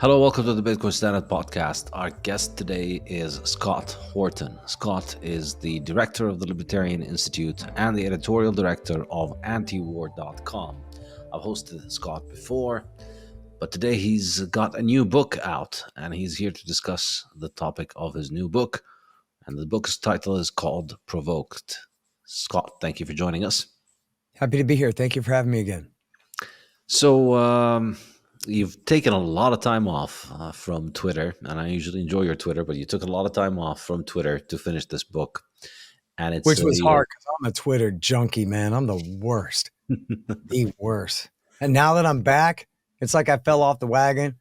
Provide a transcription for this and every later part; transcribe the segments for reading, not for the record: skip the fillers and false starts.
Hello, welcome to the Bitcoin Standard podcast. Our guest today is Scott Horton. Scott is the director of the Libertarian Institute and the editorial director of antiwar.com. I've hosted Scott before, but today he's got a new book out and he's here to discuss the topic of his new book. And the book's title is called Provoked. Scott, thank you for joining us. Happy to be here. Thank you for having me again. So, you've taken a lot of time off from Twitter, and I usually enjoy your Twitter, but you took a lot of time off from Twitter to finish this book. And it's Which was hard because I'm a Twitter junkie, man. I'm the worst. The worst. And now that I'm back, it's like I fell off the wagon,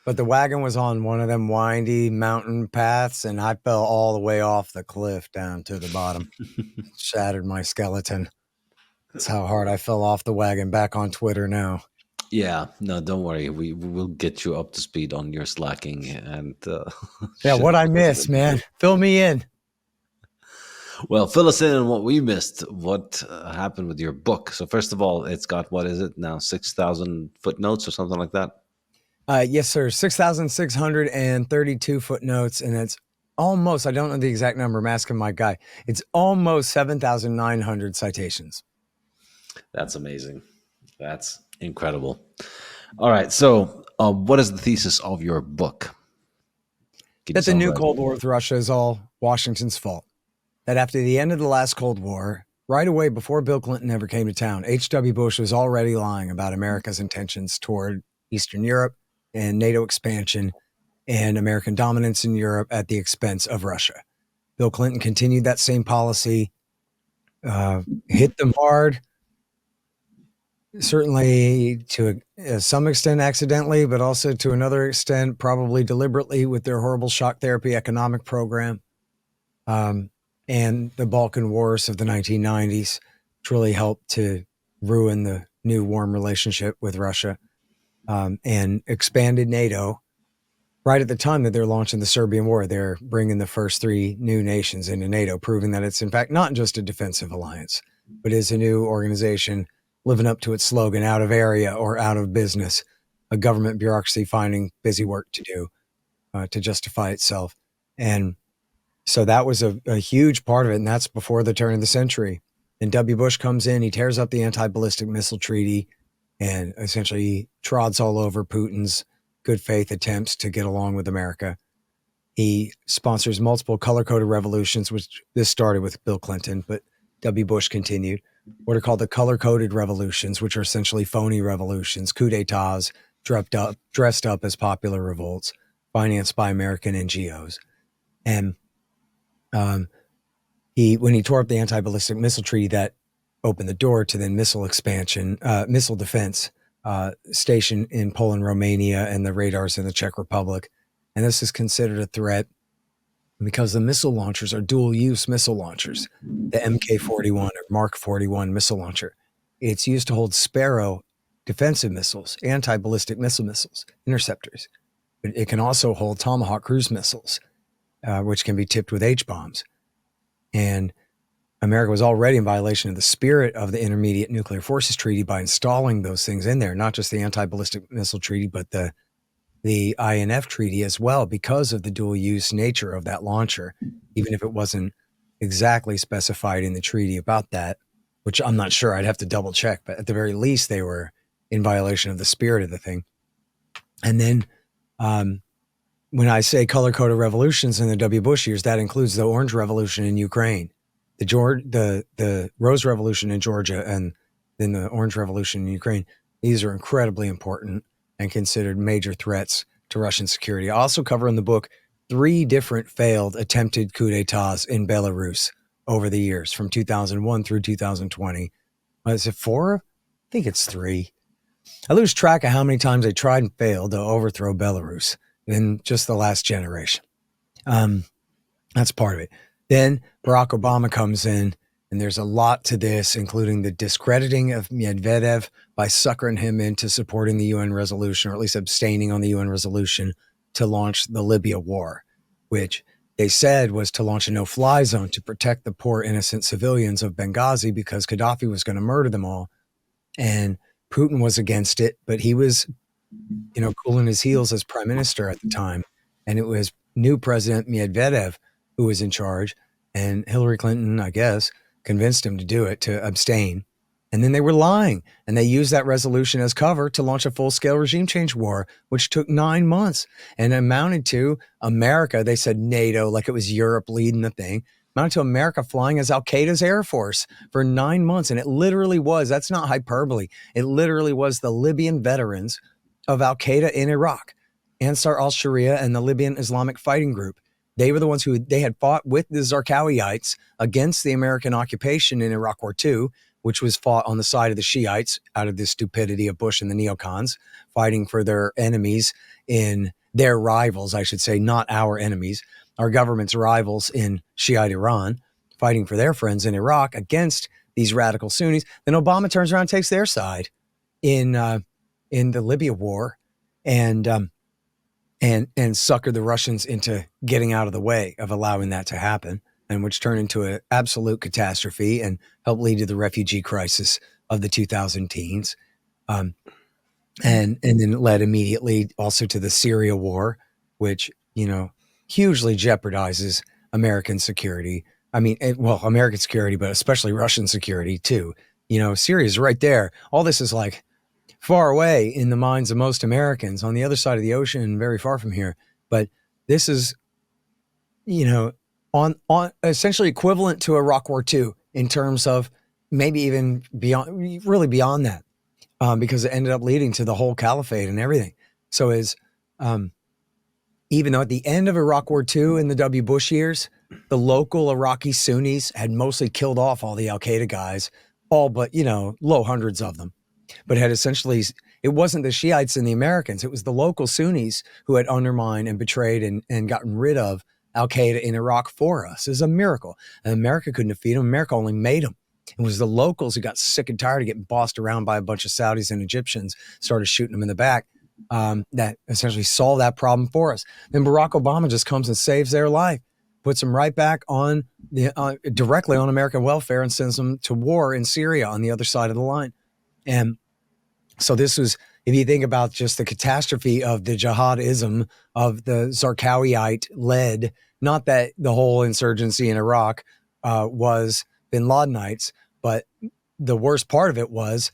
but the wagon was on one of them windy mountain paths, and I fell all the way off the cliff down to the bottom. Shattered my skeleton. That's how hard I fell off the wagon. Back on Twitter now. Yeah, no, don't worry. We will get you up to speed on your slacking and yeah, what I missed, man. Fill me in. Well, fill us in on what we missed. What happened with your book? So first of all, it's got, what is it now, 6,000 footnotes or something like that? Yes, sir. 6,632 footnotes, and it's almost, I don't know the exact number, I'm asking my guy. It's almost 7,900 citations. That's amazing. That's incredible. All right. So what is the thesis of your book? That the new Cold War with Russia is all Washington's fault. That after the end of the last Cold War, right away before Bill Clinton ever came to town, H.W. Bush was already lying about America's intentions toward Eastern Europe and NATO expansion and American dominance in Europe at the expense of Russia. Bill Clinton continued that same policy, hit them hard, certainly to some extent accidentally, but also to another extent probably deliberately with their horrible shock therapy economic program and the Balkan Wars of the 1990s, which really helped to ruin the new warm relationship with Russia, and expanded NATO. Right at the time that they're launching the Serbian War, they're bringing the first three new nations into NATO, proving that it's in fact not just a defensive alliance, but is a new organization living up to its slogan, out of area or out of business, a government bureaucracy finding busy work to do to justify itself. And so that was a huge part of it, and that's before the turn of the century. And W. Bush comes in, he tears up the anti-ballistic missile treaty and essentially trods all over Putin's good faith attempts to get along with America. He sponsors multiple color-coded revolutions, which this started with Bill Clinton, but W. Bush continued. What are called the color-coded revolutions, which are essentially phony revolutions, coups d'etats, dressed up as popular revolts, financed by American NGOs. And when he tore up the anti-ballistic missile treaty, that opened the door to then missile expansion, missile defense station in Poland, Romania, and the radars in the Czech Republic. And this is considered a threat because the missile launchers are dual-use missile launchers, the Mk-41 or Mark 41 missile launcher. It's used to hold Sparrow defensive missiles, anti-ballistic missiles, interceptors. But it can also hold Tomahawk cruise missiles, which can be tipped with H-bombs. And America was already in violation of the spirit of the Intermediate Nuclear Forces Treaty by installing those things in there, not just the anti-ballistic missile treaty, but the INF treaty as well, because of the dual use nature of that launcher, even if it wasn't exactly specified in the treaty about that, which I'm not sure, I'd have to double check, but at the very least they were in violation of the spirit of the thing. And then when I say color-coded revolutions in the W. Bush years, that includes the Orange Revolution in Ukraine, the Rose Revolution in Georgia, and then the Orange Revolution in Ukraine. These are incredibly important and considered major threats to Russian security. I also cover in the book 3 different failed attempted coups d'etats in Belarus over the years, from 2001 through 2020. Is it 4? I think it's 3. I lose track of how many times they tried and failed to overthrow Belarus in just the last generation. That's part of it. Then Barack Obama comes in, and there's a lot to this, including the discrediting of Medvedev by suckering him into supporting the UN resolution, or at least abstaining on the UN resolution to launch the Libya war, which they said was to launch a no-fly zone to protect the poor innocent civilians of Benghazi because Gaddafi was going to murder them all. And Putin was against it, but he was cooling his heels as prime minister at the time. And it was new President Medvedev who was in charge. And Hillary Clinton, I guess, convinced him to do it, to abstain. And then they were lying. And they used that resolution as cover to launch a full-scale regime change war, which took 9 months and amounted to America. They said NATO, like it was Europe leading the thing. Amounted to America flying as Al-Qaeda's Air Force for 9 months. And it literally was, that's not hyperbole, it literally was the Libyan veterans of Al-Qaeda in Iraq, Ansar al-Sharia and the Libyan Islamic Fighting Group. They were the ones they had fought with the Zarqawiites against the American occupation in Iraq War II, which was fought on the side of the Shiites out of the stupidity of Bush and the neocons, fighting for their enemies in their rivals, I should say, not our enemies, our government's rivals in Shiite Iran, fighting for their friends in Iraq against these radical Sunnis. Then Obama turns around and takes their side in the Libya war and suckered the Russians into getting out of the way of allowing that to happen, and which turned into an absolute catastrophe and helped lead to the refugee crisis of the 2000 teens. And then it led immediately also to the Syria war, which, hugely jeopardizes American security. I mean, American security, but especially Russian security too. Syria is right there. All this is like far away in the minds of most Americans on the other side of the ocean, very far from here. But this is, on essentially equivalent to Iraq War II in terms of maybe even beyond that, because it ended up leading to the whole caliphate and everything. So even though at the end of Iraq War II in the W. Bush years, the local Iraqi Sunnis had mostly killed off all the Al-Qaeda guys, all but, low hundreds of them. But had essentially, it wasn't the Shiites and the Americans, it was the local Sunnis who had undermined and betrayed and gotten rid of Al-Qaeda in Iraq for us. It was a miracle. And America couldn't defeat them. America only made them. It was the locals who got sick and tired of getting bossed around by a bunch of Saudis and Egyptians, started shooting them in the back, that essentially solved that problem for us. Then Barack Obama just comes and saves their life, puts them right back on directly on American welfare and sends them to war in Syria on the other side of the line. And so this was, if you think about just the catastrophe of the jihadism of the Zarqawiite led, not that the whole insurgency in Iraq was bin Ladenites, but the worst part of it was,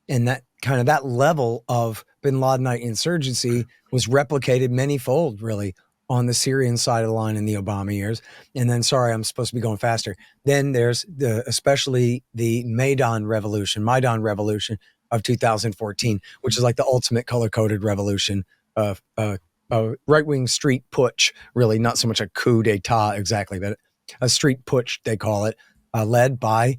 and that kind of that level of bin Ladenite insurgency was replicated manyfold really on the Syrian side of the line in the Obama years. And then, sorry, I'm supposed to be going faster. Then there's especially the Maidan Revolution of 2014, which is like the ultimate color-coded revolution of a right-wing street putsch, really, not so much a coup d'etat exactly, but a street putsch, they call it, led by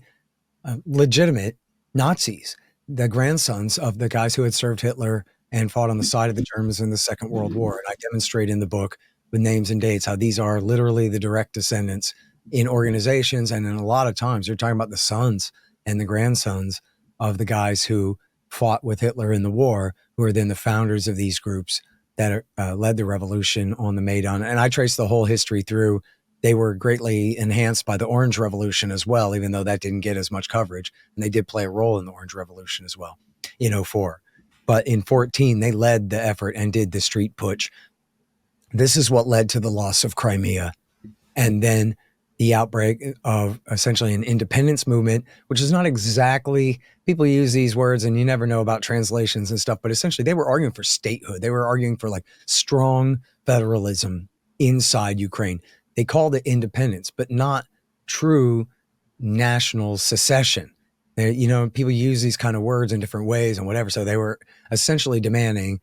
legitimate Nazis, the grandsons of the guys who had served Hitler and fought on the side of the Germans in the Second World War. And I demonstrate in the book with names and dates how these are literally the direct descendants in organizations. And in a lot of times, you're talking about the sons and the grandsons of the guys who fought with Hitler in the war, who are then the founders of these groups that led the revolution on the Maidan. And I trace the whole history through. They were greatly enhanced by the Orange Revolution as well, even though that didn't get as much coverage. And they did play a role in the Orange Revolution as well in 2004. But in 2014, they led the effort and did the street putsch. This is what led to the loss of Crimea. And then the outbreak of essentially an independence movement, which is not exactly, people use these words and you never know about translations and stuff, but essentially they were arguing for statehood. They were arguing for like strong federalism inside Ukraine. They called it independence, but not true national secession. People use these kind of words in different ways and whatever. So they were essentially demanding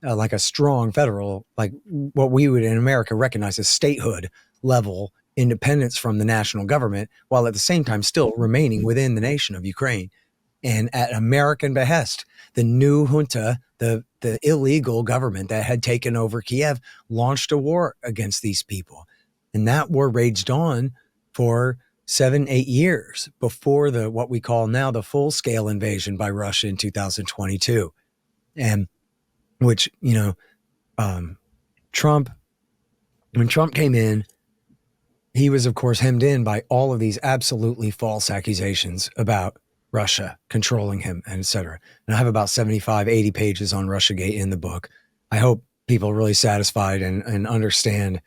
like a strong federal, like what we would in America recognize as statehood level independence from the national government, while at the same time still remaining within the nation of Ukraine. And at American behest, the new junta, the illegal government that had taken over Kiev, launched a war against these people. And that war raged on for 7-8 years before what we call now the full-scale invasion by Russia in 2022. And which, Trump, when Trump came in, he was, of course, hemmed in by all of these absolutely false accusations about Russia controlling him, and et cetera. And I have about 75, 80 pages on Russiagate in the book. I hope people are really satisfied and understand.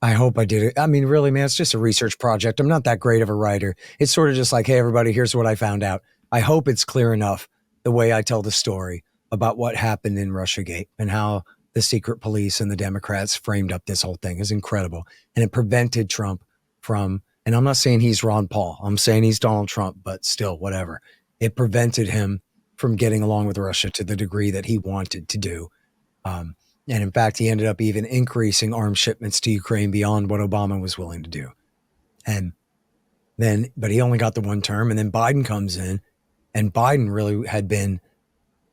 I hope I did it. I mean, really, man, it's just a research project. I'm not that great of a writer. It's sort of just like, hey, everybody, here's what I found out. I hope it's clear enough the way I tell the story about what happened in Russiagate and how the secret police and the Democrats framed up this whole thing is incredible. And it prevented Trump from, and I'm not saying he's Ron Paul, I'm saying he's Donald Trump, but still, whatever. It prevented him from getting along with Russia to the degree that he wanted to do. And in fact, he ended up even increasing arms shipments to Ukraine beyond what Obama was willing to do. And then, but he only got the one term, and then Biden comes in, and Biden really had been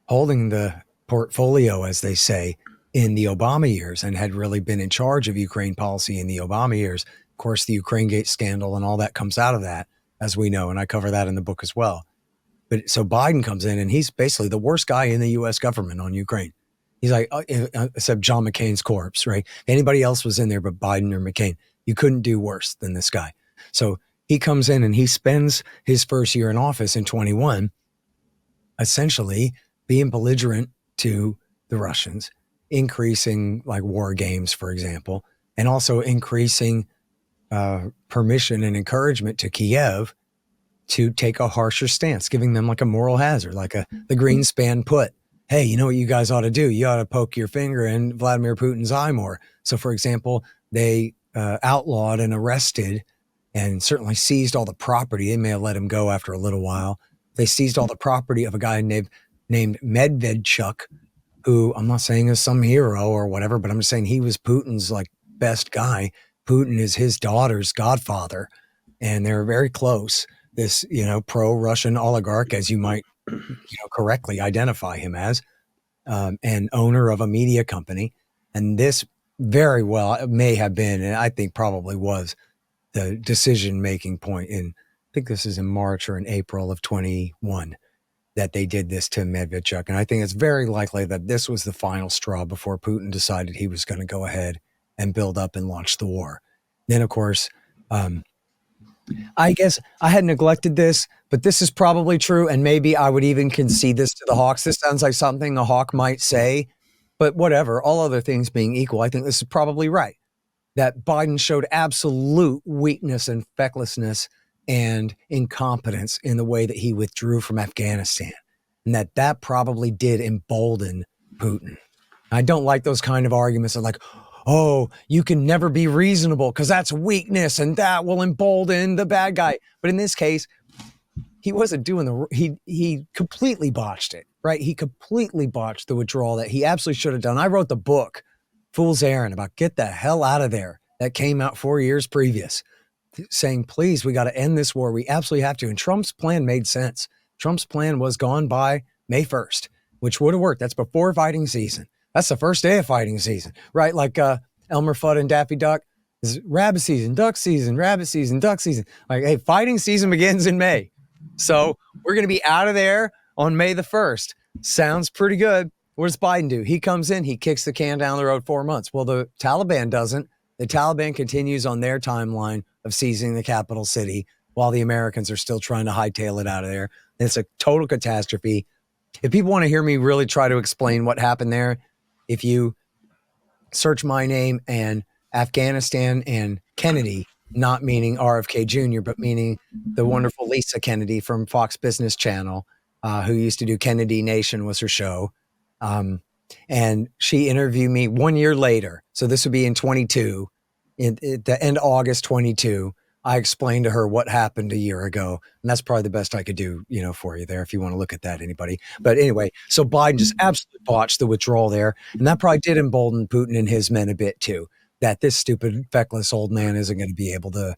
holding the portfolio, as they say, in the Obama years, and had really been in charge of Ukraine policy in the Obama years. Of course, the Ukraine-gate scandal and all that comes out of that, as we know, and I cover that in the book as well. But so Biden comes in, and he's basically the worst guy in the U.S. government on Ukraine. He's like, except John McCain's corpse, right? If anybody else was in there but Biden or McCain, you couldn't do worse than this guy. So he comes in and he spends his first year in office in 21, essentially being belligerent to the Russians, increasing like war games, for example, and also increasing permission and encouragement to Kiev to take a harsher stance, giving them like a moral hazard, like the Greenspan put. Hey, you know what you guys ought to do? You ought to poke your finger in Vladimir Putin's eye more. So, for example, they outlawed and arrested and certainly seized all the property. They may have let him go after a little while. They seized all the property of a guy named Medvedchuk, who I'm not saying is some hero or whatever, but I'm just saying he was Putin's like best guy. Putin is his daughter's godfather, and they're very close. This, pro-Russian oligarch, as you might correctly identify him as, and owner of a media company. And this very well may have been, and I think probably was, the decision-making point I think this is in March or in April of 21, that they did this to Medvedchuk. And I think it's very likely that this was the final straw before Putin decided he was going to go ahead and build up and launch the war. Then, of course, I guess I had neglected this, but this is probably true. And maybe I would even concede this to the Hawks. This sounds like something a Hawk might say, but whatever, all other things being equal, I think this is probably right. That Biden showed absolute weakness and fecklessness and incompetence in the way that he withdrew from Afghanistan. And that probably did embolden Putin. I don't like those kind of arguments of like, oh, you can never be reasonable because that's weakness and that will embolden the bad guy. But in this case, he wasn't doing he completely botched it, right? He completely botched the withdrawal that he absolutely should have done. I wrote the book, Fool's Errand, about get the hell out of there. That came out 4 years previous, saying, please, we got to end this war. We absolutely have to. And Trump's plan made sense. Trump's plan was gone by May 1st, which would have worked. That's before fighting season. That's the first day of fighting season, right? Like Elmer Fudd and Daffy Duck is rabbit season, duck season, rabbit season, duck season. Like, hey, fighting season begins in May. So we're going to be out of there on May the 1st. Sounds pretty good. What does Biden do? He comes in, he kicks the can down the road 4 months. Well, the Taliban doesn't. The Taliban continues on their timeline of seizing the capital city while the Americans are still trying to hightail it out of there. And it's a total catastrophe. If people want to hear me really try to explain what happened there, if you search my name and Afghanistan and Kennedy, not meaning RFK Jr., but meaning the wonderful Lisa Kennedy from Fox Business Channel, who used to do Kennedy Nation was her show. And she interviewed me 1 year later. So this would be in 22, at the end of August 22. I explained to her what happened a year ago. And that's probably the best I could do, for you there, if you want to look at that, anybody. But anyway, so Biden just absolutely botched the withdrawal there. And that probably did embolden Putin and his men a bit too, that this stupid, feckless old man isn't going to be able to,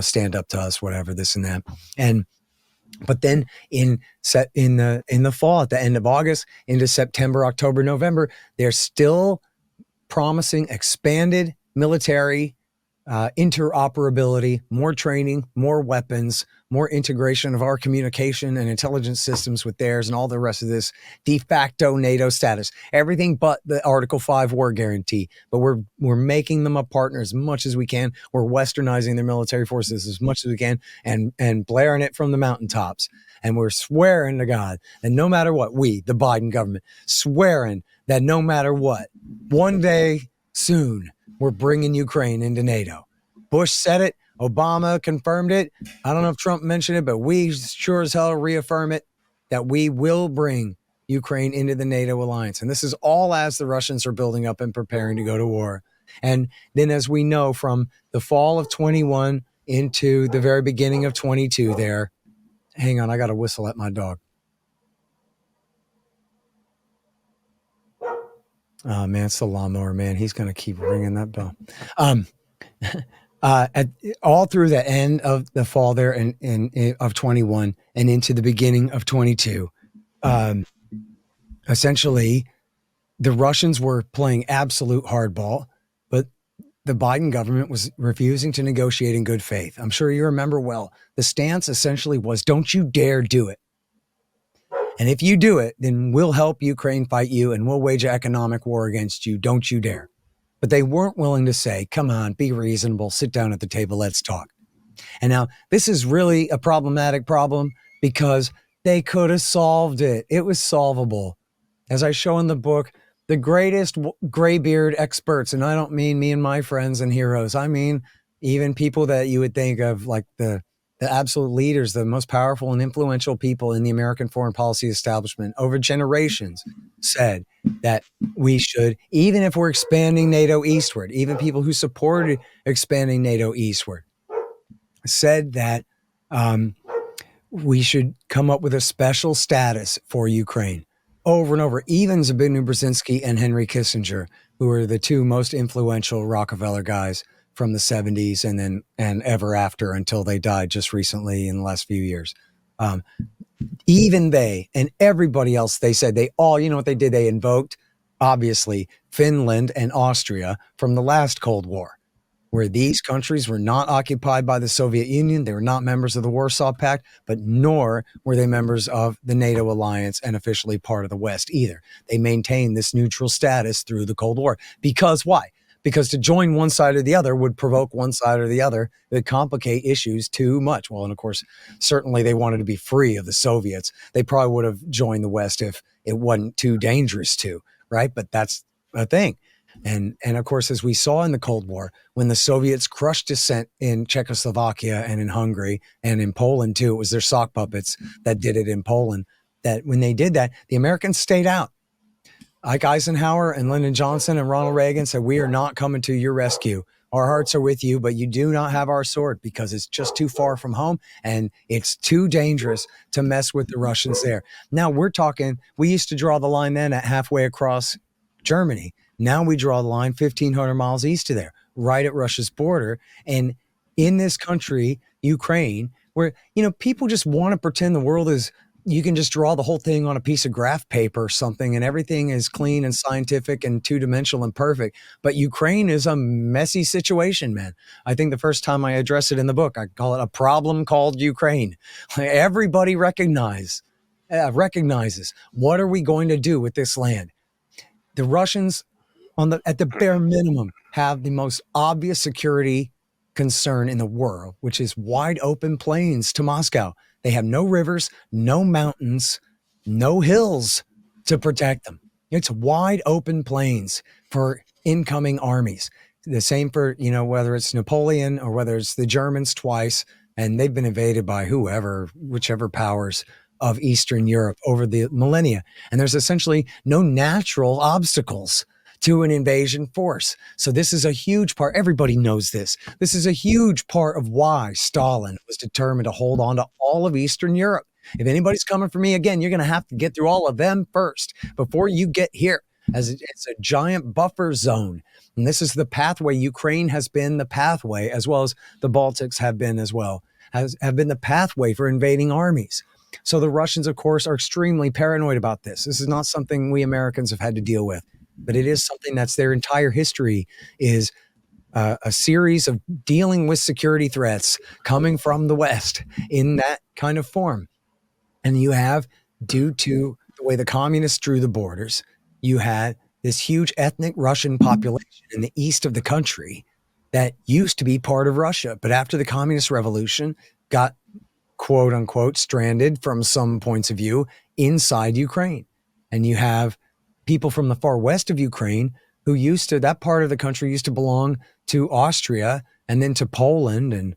stand up to us, whatever, this and that. But then in the fall, at the end of August, into September, October, November, they're still promising expanded military interoperability, more training, more weapons, more integration of our communication and intelligence systems with theirs, and all the rest of this de facto NATO status. Everything but the Article 5 war guarantee. But we're making them a partner as much as we can. We're westernizing their military forces as much as we can, and blaring it from the mountaintops. And we're swearing to God that no matter what, we, the Biden government, swearing that no matter what, one day soon, we're bringing Ukraine into NATO. Bush said it. Obama confirmed it. I don't know if Trump mentioned it, but we sure as hell reaffirm it that we will bring Ukraine into the NATO alliance. And this is all as the Russians are building up and preparing to go to war. And then, as we know, from the fall of 21 into the very beginning of 22 there, hang on, I got to whistle at my dog. Oh, man, it's the lawnmower, man. He's going to keep ringing that bell. All through the end of the fall there of 21 and into the beginning of 22, essentially, the Russians were playing absolute hardball, but the Biden government was refusing to negotiate in good faith. I'm sure you remember well. The stance essentially was, don't you dare do it. And if you do it, then we'll help Ukraine fight you and we'll wage an economic war against you. Don't you dare. But they weren't willing to say, come on, be reasonable, sit down at the table, let's talk. And now this is really a problematic problem because they could have solved it. It was solvable. As I show in the book, the greatest graybeard experts, and I don't mean me and my friends and heroes, I mean even people that you would think of like the absolute leaders, the most powerful and influential people in the American foreign policy establishment over generations said that we should, even if we're expanding NATO eastward, even people who supported expanding NATO eastward, said that we should come up with a special status for Ukraine over and over. Even Zbigniew Brzezinski and Henry Kissinger, who were the two most influential Rockefeller guys from the 70s and ever after until they died just recently in the last few years. Even they and everybody else, they said they all, you know what they did? They invoked, obviously, Finland and Austria from the last Cold War, where these countries were not occupied by the Soviet Union. They were not members of the Warsaw Pact, but nor were they members of the NATO alliance and officially part of the West either. They maintained this neutral status through the Cold War. Because why? Because to join one side or the other would provoke one side or the other. It would complicate issues too much. Well, and of course, certainly they wanted to be free of the Soviets. They probably would have joined the West if it wasn't too dangerous to, right? But that's a thing. And of course, as we saw in the Cold War, when the Soviets crushed dissent in Czechoslovakia and in Hungary and in Poland too, it was their sock puppets that did it in Poland, that when they did that, the Americans stayed out. Ike Eisenhower and Lyndon Johnson and Ronald Reagan said, we are not coming to your rescue. Our hearts are with you, but you do not have our sword because it's just too far from home and it's too dangerous to mess with the Russians there. Now we're talking, we used to draw the line then at halfway across Germany. Now we draw the line 1,500 miles east of there, right at Russia's border. And in this country, Ukraine, where, you know, people just want to pretend the world is, you can just draw the whole thing on a piece of graph paper or something and everything is clean and scientific and two-dimensional and perfect. But Ukraine is a messy situation, man. I think the first time I address it in the book, I call it a problem called Ukraine. Everybody recognizes what are we going to do with this land? The Russians, at the bare minimum, have the most obvious security concern in the world, which is wide open plains to Moscow. They have no rivers, no mountains, no hills to protect them. It's wide open plains for incoming armies. The same for, you know, whether it's Napoleon or whether it's the Germans twice, and they've been invaded by whichever powers of Eastern Europe over the millennia. And there's essentially no natural obstacles to an invasion force. So this is a huge part. Everybody knows this. This is a huge part of why Stalin was determined to hold on to all of Eastern Europe. If anybody's coming for me again, you're going to have to get through all of them first before you get here, as it's a giant buffer zone. And this is the pathway. Ukraine has been the pathway, as well as the Baltics have been as well, have been the pathway for invading armies. So the Russians, of course, are extremely paranoid about this. This is not something we Americans have had to deal with. But it is something that's their entire history is a series of dealing with security threats coming from the West in that kind of form. And you have, due to the way the communists drew the borders, you had this huge ethnic Russian population in the east of the country that used to be part of Russia, but after the communist revolution got quote unquote stranded from some points of view inside Ukraine. And you have people from the far west of Ukraine who that part of the country used to belong to Austria and then to Poland. And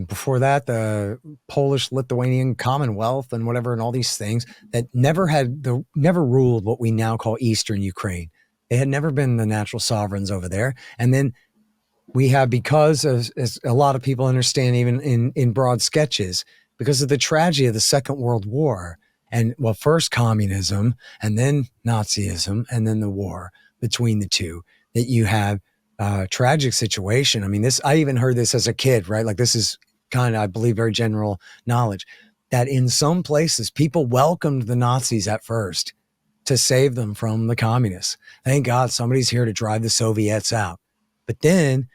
before that, the Polish-Lithuanian Commonwealth and whatever, and all these things that never ruled what we now call Eastern Ukraine. They had never been the natural sovereigns over there. And then we have, because as a lot of people understand, even in broad sketches, because of the tragedy of the Second World War, and well, first communism and then Nazism and then the war between the two, that you have a tragic situation. I mean, I even heard this as a kid, right? Like, this is kind of, I believe, very general knowledge, that in some places people welcomed the Nazis at first to save them from the communists. Thank God somebody's here to drive the Soviets out. But then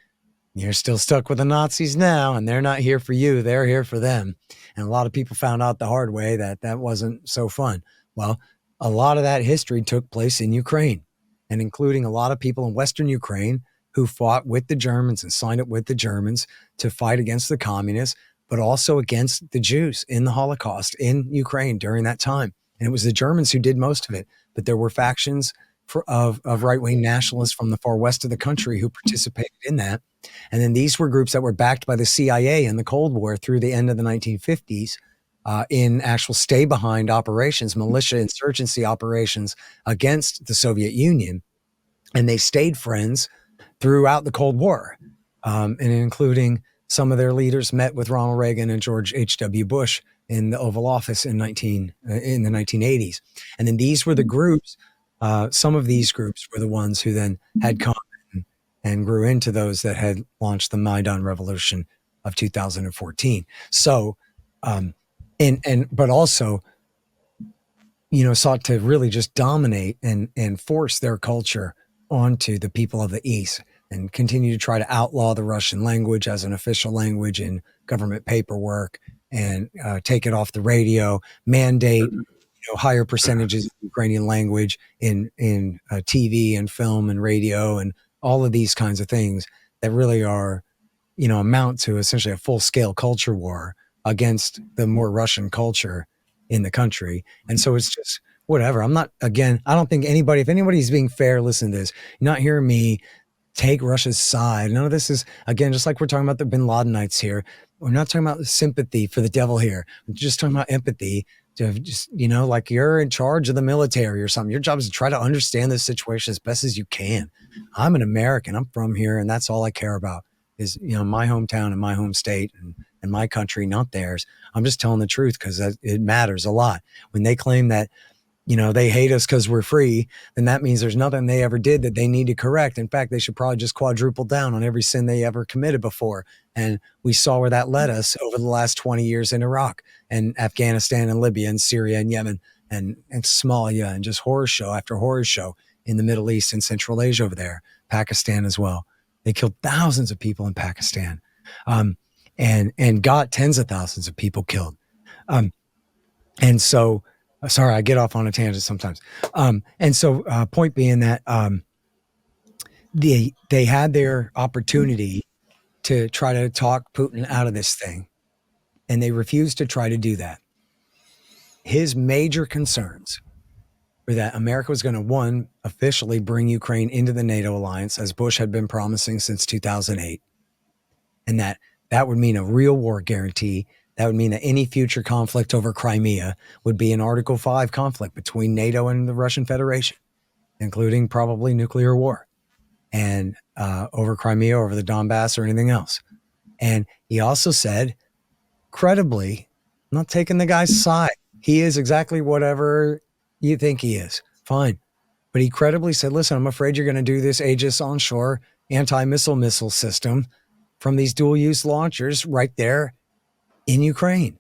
you're still stuck with the Nazis now, and they're not here for you. They're here for them. And a lot of people found out the hard way that that wasn't so fun. Well, a lot of that history took place in Ukraine, and including a lot of people in Western Ukraine who fought with the Germans and signed up with the Germans to fight against the communists, but also against the Jews in the Holocaust in Ukraine during that time. And it was the Germans who did most of it, but there were factions of right-wing nationalists from the far west of the country who participated in that. And then these were groups that were backed by the CIA in the Cold War through the end of the 1950s in actual stay-behind operations, militia insurgency operations against the Soviet Union. And they stayed friends throughout the Cold War, and including some of their leaders met with Ronald Reagan and George H.W. Bush in the Oval Office in the 1980s. And then these were the groups. Some of these groups were the ones who then had come and grew into those that had launched the Maidan Revolution of 2014. So, but also, sought to really just dominate and force their culture onto the people of the East, and continue to try to outlaw the Russian language as an official language in government paperwork, and take it off the radio, mandate higher percentages of Ukrainian language in TV and film and radio, and all of these kinds of things that really are, amount to essentially a full-scale culture war against the more Russian culture in the country. And so it's just whatever. I don't think anybody, if anybody's being fair, listen to this. You're not hearing me take Russia's side. None of this is, again, just like we're talking about the bin Ladenites here. We're not talking about sympathy for the devil here. We're just talking about empathy. To just, like you're in charge of the military or something. Your job is to try to understand this situation as best as you can. I'm an American. I'm from here, and that's all I care about is, my hometown and my home state and my country, not theirs. I'm just telling the truth because it matters a lot. When they claim that, they hate us because we're free, then that means there's nothing they ever did that they need to correct. In fact, they should probably just quadruple down on every sin they ever committed before. And we saw where that led us over the last 20 years in Iraq and Afghanistan and Libya and Syria and Yemen and Somalia, and just horror show after horror show in the Middle East and Central Asia over there, Pakistan as well. They killed thousands of people in Pakistan, and got tens of thousands of people killed. And so, sorry, I get off on a tangent sometimes. And so point being that they had their opportunity to try to talk Putin out of this thing, and they refused to try to do that. His major concerns were that America was going to, one, officially bring Ukraine into the NATO alliance, as Bush had been promising since 2008, and that would mean a real war guarantee. That would mean that any future conflict over Crimea would be an Article 5 conflict between NATO and the Russian Federation, including probably nuclear war, and over Crimea, over the Donbass, or anything else. And he also said, credibly, I'm not taking the guy's side. He is exactly whatever you think he is. Fine. But he credibly said, listen, I'm afraid you're going to do this Aegis onshore anti-missile system from these dual-use launchers right there in Ukraine.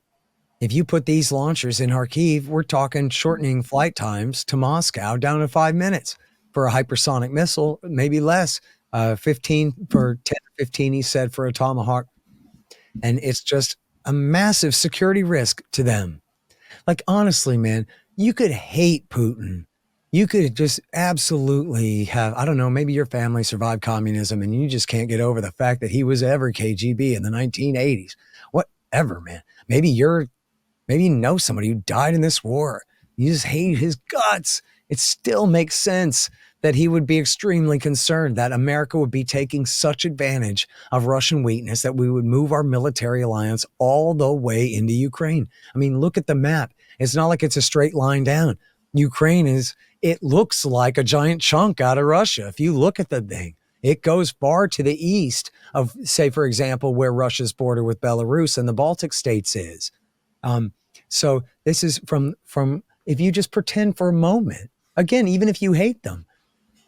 If you put these launchers in Kharkiv, we're talking shortening flight times to Moscow down to 5 minutes for a hypersonic missile, maybe less 15 for 10 or 15, he said, for a Tomahawk. And it's just a massive security risk to them. Like, honestly, man, you could hate Putin. You could just absolutely have, I don't know, maybe your family survived communism and you just can't get over the fact that he was ever KGB in the 1980s. Whatever, man. Maybe you know somebody who died in this war. You just hate his guts. It still makes sense that he would be extremely concerned that America would be taking such advantage of Russian weakness that we would move our military alliance all the way into Ukraine. I mean, look at the map. It's not like it's a straight line down. Ukraine it looks like a giant chunk out of Russia. If you look at the thing, it goes far to the east of, say, for example, where Russia's border with Belarus and the Baltic states is. So this is from, if you just pretend for a moment, again, even if you hate them,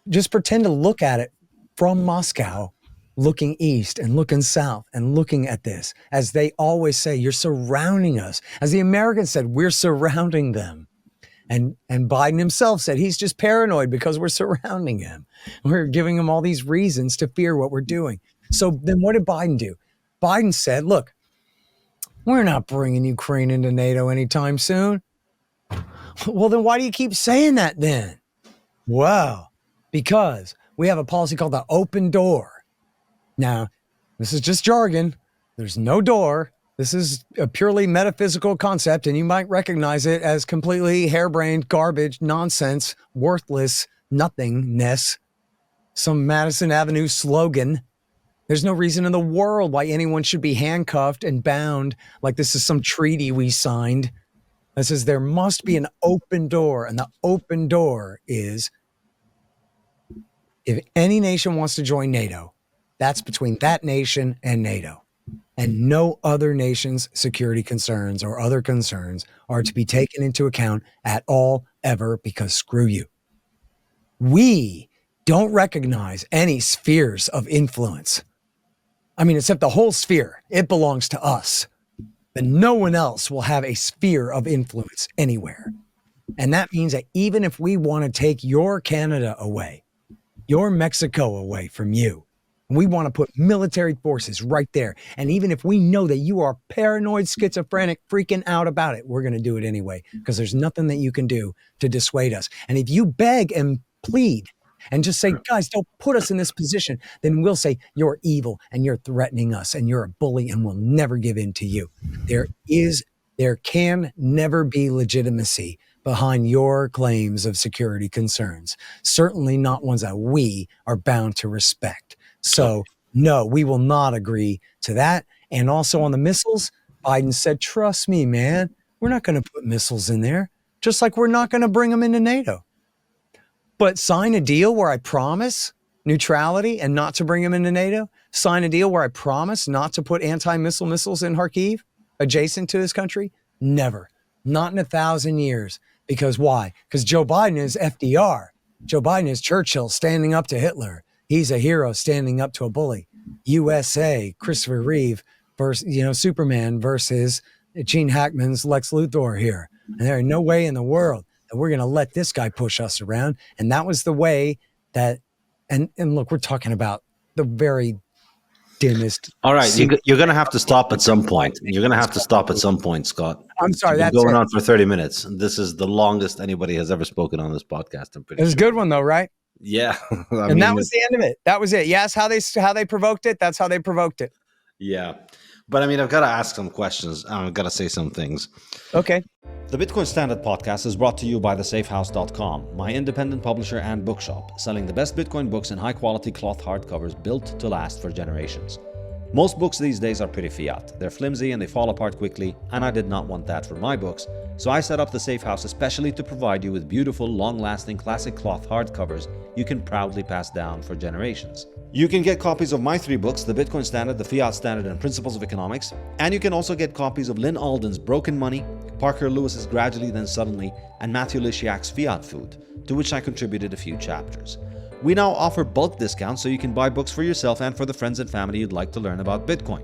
just pretend to look at it from Moscow, looking east and looking south and looking at this. As they always say, you're surrounding us. As the Americans said, we're surrounding them. And Biden himself said he's just paranoid because we're surrounding him. We're giving him all these reasons to fear what we're doing. So then what did Biden do? Biden said, look, we're not bringing Ukraine into NATO anytime soon. Well, then why do you keep saying that then? Well, because we have a policy called the open door. Now, this is just jargon. There's no door. This is a purely metaphysical concept, and you might recognize it as completely harebrained garbage, nonsense, worthless, nothingness, some Madison Avenue slogan. There's no reason in the world why anyone should be handcuffed and bound like this is some treaty we signed. That says there must be an open door, and the open door is if any nation wants to join NATO, that's between that nation and NATO. And no other nation's security concerns or other concerns are to be taken into account at all, ever, because screw you. We don't recognize any spheres of influence. I mean, except the whole sphere. It belongs to us. But no one else will have a sphere of influence anywhere. And that means that even if we want to take your Canada away, your Mexico away from you, we want to put military forces right there. And even if we know that you are paranoid, schizophrenic, freaking out about it, we're going to do it anyway, because there's nothing that you can do to dissuade us. And if you beg and plead and just say, guys, don't put us in this position, then we'll say you're evil and you're threatening us and you're a bully and we'll never give in to you. There can never be legitimacy behind your claims of security concerns. Certainly not ones that we are bound to respect. So, no, we will not agree to that. And also on the missiles, Biden said, trust me, man, we're not going to put missiles in there, just like we're not going to bring them into NATO. But sign a deal where I promise neutrality and not to bring them into NATO. Sign a deal where I promise not to put anti-missile missiles in Kharkiv, adjacent to this country. Never. Not in 1,000 years. Because why? Because Joe Biden is FDR. Joe Biden is Churchill standing up to Hitler. He's a hero standing up to a bully. USA, Christopher Reeve versus, Superman versus Gene Hackman's Lex Luthor here. And there ain't no way in the world that we're going to let this guy push us around. And that was the way that, and look, we're talking about the very dimmest. All right, you're going to have to stop at some point. You're going to have to stop at some point, Scott. I'm sorry, that's going on for 30 minutes. This is the longest anybody has ever spoken on this podcast. I'm pretty sure. It was a good one, though, right? Yeah. That was the end of it. That was it. Yes, how they provoked it. That's how they provoked it. Yeah. But I mean, I've got to ask some questions. I've got to say some things. Okay. The Bitcoin Standard podcast is brought to you by thesafehouse.com, my independent publisher and bookshop, selling the best Bitcoin books in high-quality cloth hardcovers built to last for generations. Most books these days are pretty fiat. They're flimsy and they fall apart quickly, and I did not want that for my books, so I set up the Safe House especially to provide you with beautiful, long-lasting classic cloth hardcovers you can proudly pass down for generations. You can get copies of my 3 books, The Bitcoin Standard, The Fiat Standard, and Principles of Economics, and you can also get copies of Lynn Alden's Broken Money, Parker Lewis's Gradually Then Suddenly, and Matthew Lysiak's Fiat Food, to which I contributed a few chapters. We now offer bulk discounts so you can buy books for yourself and for the friends and family you'd like to learn about Bitcoin.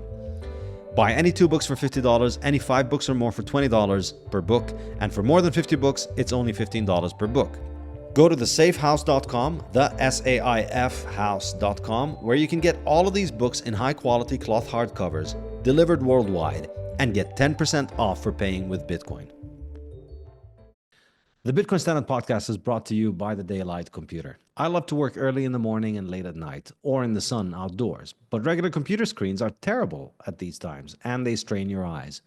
Buy any 2 books for $50, any 5 books or more for $20 per book, and for more than 50 books, it's only $15 per book. Go to thesaifhouse.com, the SAIF house.com, where you can get all of these books in high quality cloth hardcovers delivered worldwide and get 10% off for paying with Bitcoin. The Bitcoin Standard podcast is brought to you by the Daylight Computer. I love to work early in the morning and late at night, or in the sun outdoors, but regular computer screens are terrible at these times and they strain your eyes.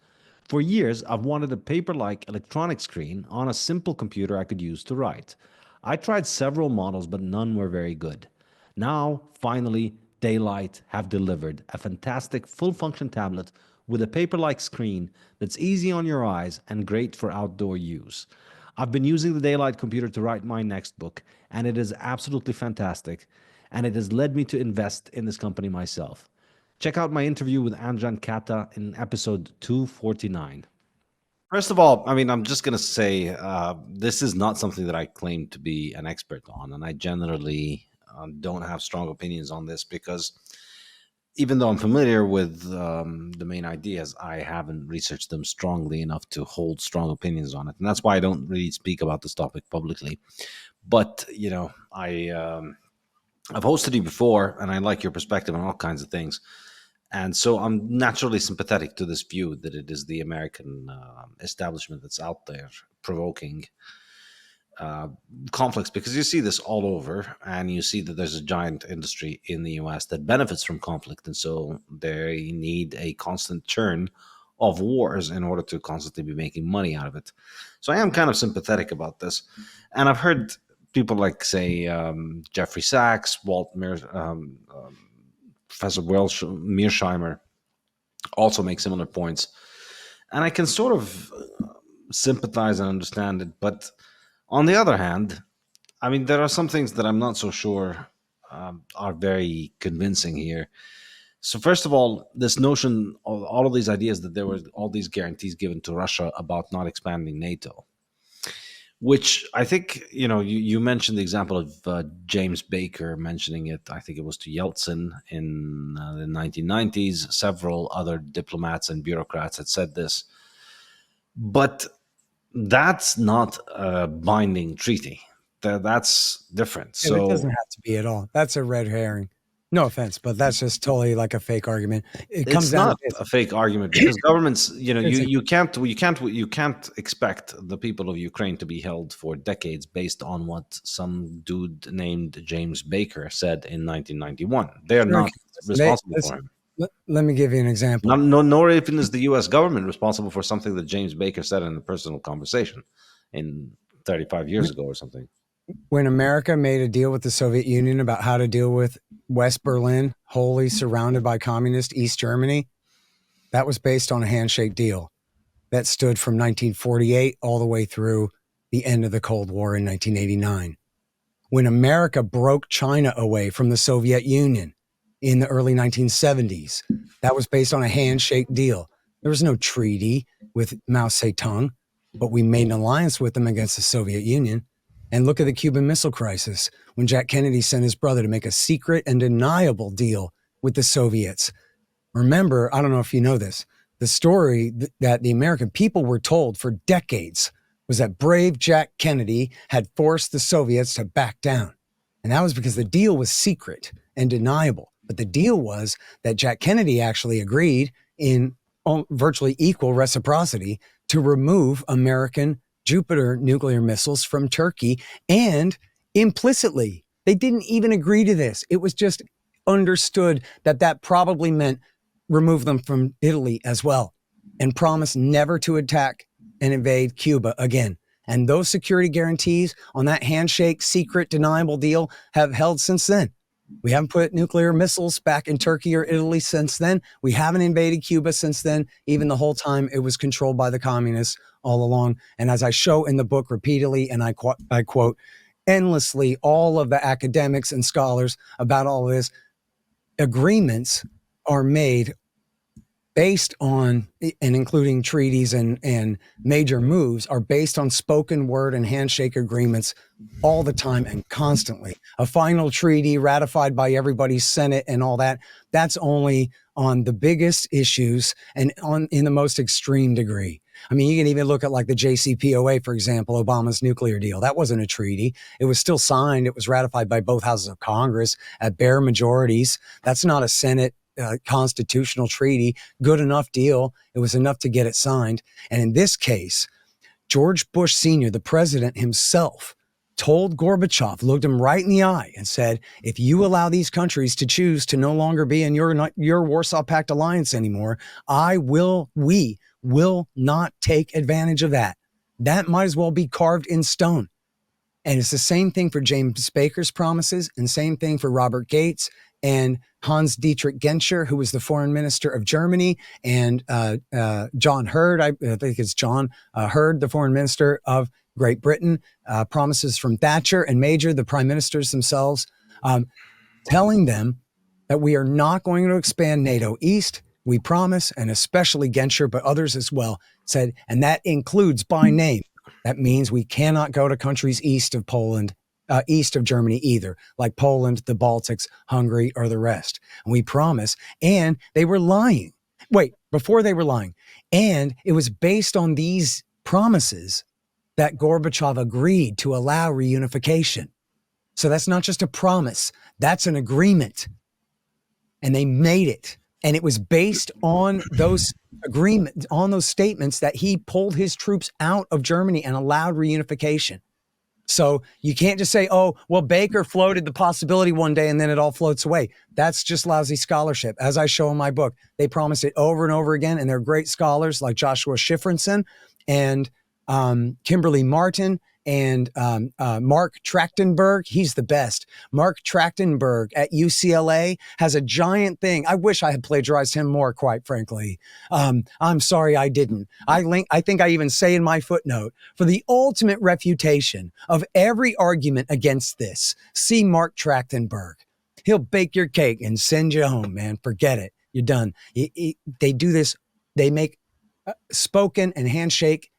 For years, I've wanted a paper-like electronic screen on a simple computer I could use to write. I tried several models, but none were very good. Now, finally, Daylight have delivered a fantastic full-function tablet with a paper-like screen that's easy on your eyes and great for outdoor use. I've been using the Daylight Computer to write my next book, and it is absolutely fantastic, and it has led me to invest in this company myself. Check out my interview with Anjan Kata in episode 249. First of all, I mean, I'm just going to say this is not something that I claim to be an expert on, and I generally don't have strong opinions on this because even though I'm familiar with the main ideas, I haven't researched them strongly enough to hold strong opinions on it, and that's why I don't really speak about this topic publicly. But, you know, I've hosted you before, and I like your perspective on all kinds of things. And so I'm naturally sympathetic to this view that it is the American establishment that's out there provoking conflicts, because you see this all over, and you see that there's a giant industry in the US that benefits from conflict. And so they need a constant churn of wars in order to constantly be making money out of it. So I am kind of sympathetic about this. And I've heard people like, say, Jeffrey Sachs, Professor Mearsheimer also make similar points. And I can sort of sympathize and understand it. But on the other hand, I mean, there are some things that I'm not so sure are very convincing here. So first of all, this notion of all of these ideas that there were all these guarantees given to Russia about not expanding NATO, which I think, you know, you mentioned the example of James Baker mentioning it. I think it was to Yeltsin in the 1990s. Several other diplomats and bureaucrats had said this. But that's not a binding treaty. That's different. Yeah, so it doesn't have to be at all. That's a red herring. No offense, but that's just totally like a fake argument. It's not a fake argument because governments, you know, you can't expect the people of Ukraine to be held for decades based on what some dude named James Baker said in 1991. They are not responsible for him. Let me give you an example. Nor even is the U.S. government responsible for something that James Baker said in a personal conversation in 35 years ago or something. When America made a deal with the Soviet Union about how to deal with West Berlin, wholly surrounded by communist East Germany, that was based on a handshake deal that stood from 1948 all the way through the end of the Cold War in 1989. When America broke China away from the Soviet Union in the early 1970s, that was based on a handshake deal. There was no treaty with Mao Zedong, but we made an alliance with them against the Soviet Union. And look at the Cuban Missile Crisis, when Jack Kennedy sent his brother to make a secret and deniable deal with the Soviets. Remember, I don't know if you know this, the story that the American people were told for decades was that brave Jack Kennedy had forced the Soviets to back down. And that was because the deal was secret and deniable. But the deal was that Jack Kennedy actually agreed in virtually equal reciprocity to remove American Jupiter nuclear missiles from Turkey, and implicitly, they didn't even agree to this. It was just understood that that probably meant remove them from Italy as well, and promise never to attack and invade Cuba again. And those security guarantees on that handshake, secret, deniable deal have held since then. We haven't put nuclear missiles back in Turkey or Italy since then. We haven't invaded Cuba since then, even the whole time it was controlled by the communists all along. And as I show in the book repeatedly, and I quote endlessly all of the academics and scholars about all of this, agreements are made based on, and including treaties and major moves, are based on spoken word and handshake agreements all the time and constantly. A final treaty ratified by everybody's Senate and all that, that's only on the biggest issues and in the most extreme degree. I mean, you can even look at like the JCPOA, for example, Obama's nuclear deal. That wasn't a treaty. It was still signed. It was ratified by both houses of Congress at bare majorities. That's not a Senate constitutional treaty. Good enough deal. It was enough to get it signed. And in this case, George Bush Sr., the president himself, told Gorbachev, looked him right in the eye and said, if you allow these countries to choose to no longer be in your Warsaw Pact alliance anymore, we will not take advantage of that. That might as well be carved in stone. And it's the same thing for James Baker's promises, and same thing for Robert Gates and Hans Dietrich Genscher, who was the foreign minister of Germany, and John Hurd, I think it's John Hurd, the foreign minister of Great Britain, promises from Thatcher and Major, the prime ministers themselves, telling them that we are not going to expand NATO East. We promise, and especially Genscher, but others as well, said, and that includes by name. That means we cannot go to countries east of Poland, east of Germany either, like Poland, the Baltics, Hungary, or the rest. And we promise, and they were lying. Wait, before they were lying. And it was based on these promises that Gorbachev agreed to allow reunification. So that's not just a promise, that's an agreement. And they made it. And it was based on those agreements, on those statements, that he pulled his troops out of Germany and allowed reunification. So you can't just say, oh, well, Baker floated the possibility one day and then it all floats away. That's just lousy scholarship. As I show in my book, they promised it over and over again. And they're great scholars like Joshua Schifrinson and Kimberly Martin and Mark Trachtenberg. He's the best. Mark Trachtenberg at UCLA has a giant thing. I wish I had plagiarized him more, quite frankly. I'm sorry I didn't. I think I even say in my footnote, for the ultimate refutation of every argument against this, see Mark Trachtenberg. He'll bake your cake and send you home, man. Forget it. You're done. They do this. They make spoken and handshake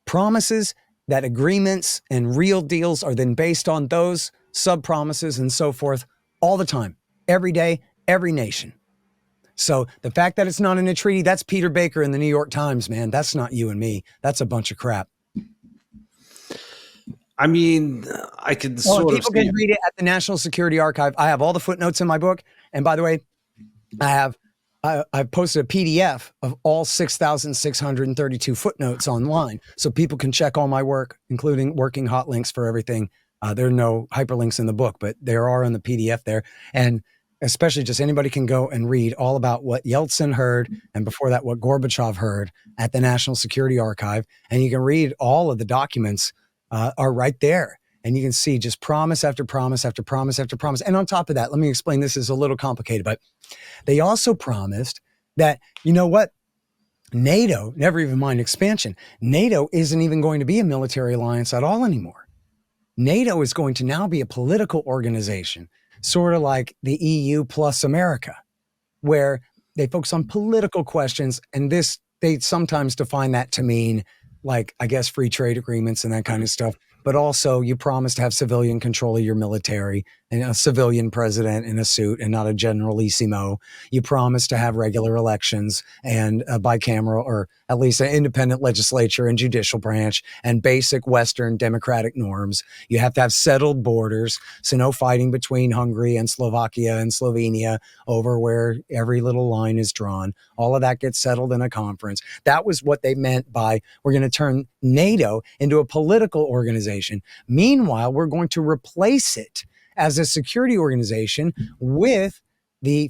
promises, that agreements and real deals are then based on those sub-promises and so forth all the time, every day, every nation. So the fact that it's not in a treaty, that's Peter Baker in the New York Times, man. That's not you and me. That's a bunch of crap. I mean, I could people can read it at the National Security Archive. I have all the footnotes in my book. And by the way, I've posted a PDF of all 6,632 footnotes online, so people can check all my work, including working hot links for everything. There are no hyperlinks in the book, but there are in the PDF there. And especially just anybody can go and read all about what Yeltsin heard, and before that, what Gorbachev heard at the National Security Archive. And you can read all of the documents are right there. And you can see just promise after promise after promise after promise. And on top of that, let me explain, this is a little complicated, but they also promised that, you know what? NATO, never even mind expansion, NATO isn't even going to be a military alliance at all anymore. NATO is going to now be a political organization, sort of like the EU plus America, where they focus on political questions. And this, they sometimes define that to mean, like, I guess, free trade agreements and that kind of stuff. But also you promise to have civilian control of your military and a civilian president in a suit and not a generalissimo. You promise to have regular elections and a bicameral, or at least an independent legislature and judicial branch, and basic Western democratic norms. You have to have settled borders, so no fighting between Hungary and Slovakia and Slovenia over where every little line is drawn. All of that gets settled in a conference. That was what they meant by, we're going to turn NATO into a political organization. Meanwhile, we're going to replace it as a security organization with the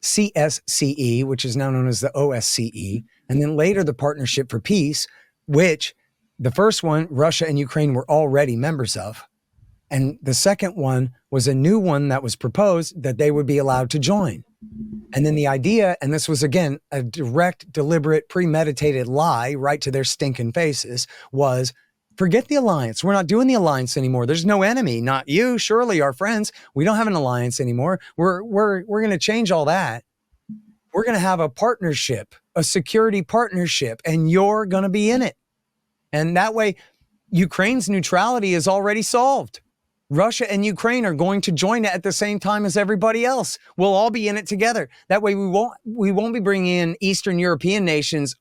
CSCE, which is now known as the OSCE, and then later the Partnership for Peace, which the first one, Russia and Ukraine were already members of. And the second one was a new one that was proposed that they would be allowed to join. And then the idea, and this was again a direct, deliberate, premeditated lie right to their stinking faces, was forget the alliance. We're not doing the alliance anymore. There's no enemy, not you, surely our friends. We don't have an alliance anymore. We're going to change all that. We're going to have a partnership, a security partnership, and you're going to be in it. And that way, Ukraine's neutrality is already solved. Russia and Ukraine are going to join it at the same time as everybody else. We'll all be in it together. That way we won't be bringing in Eastern European nations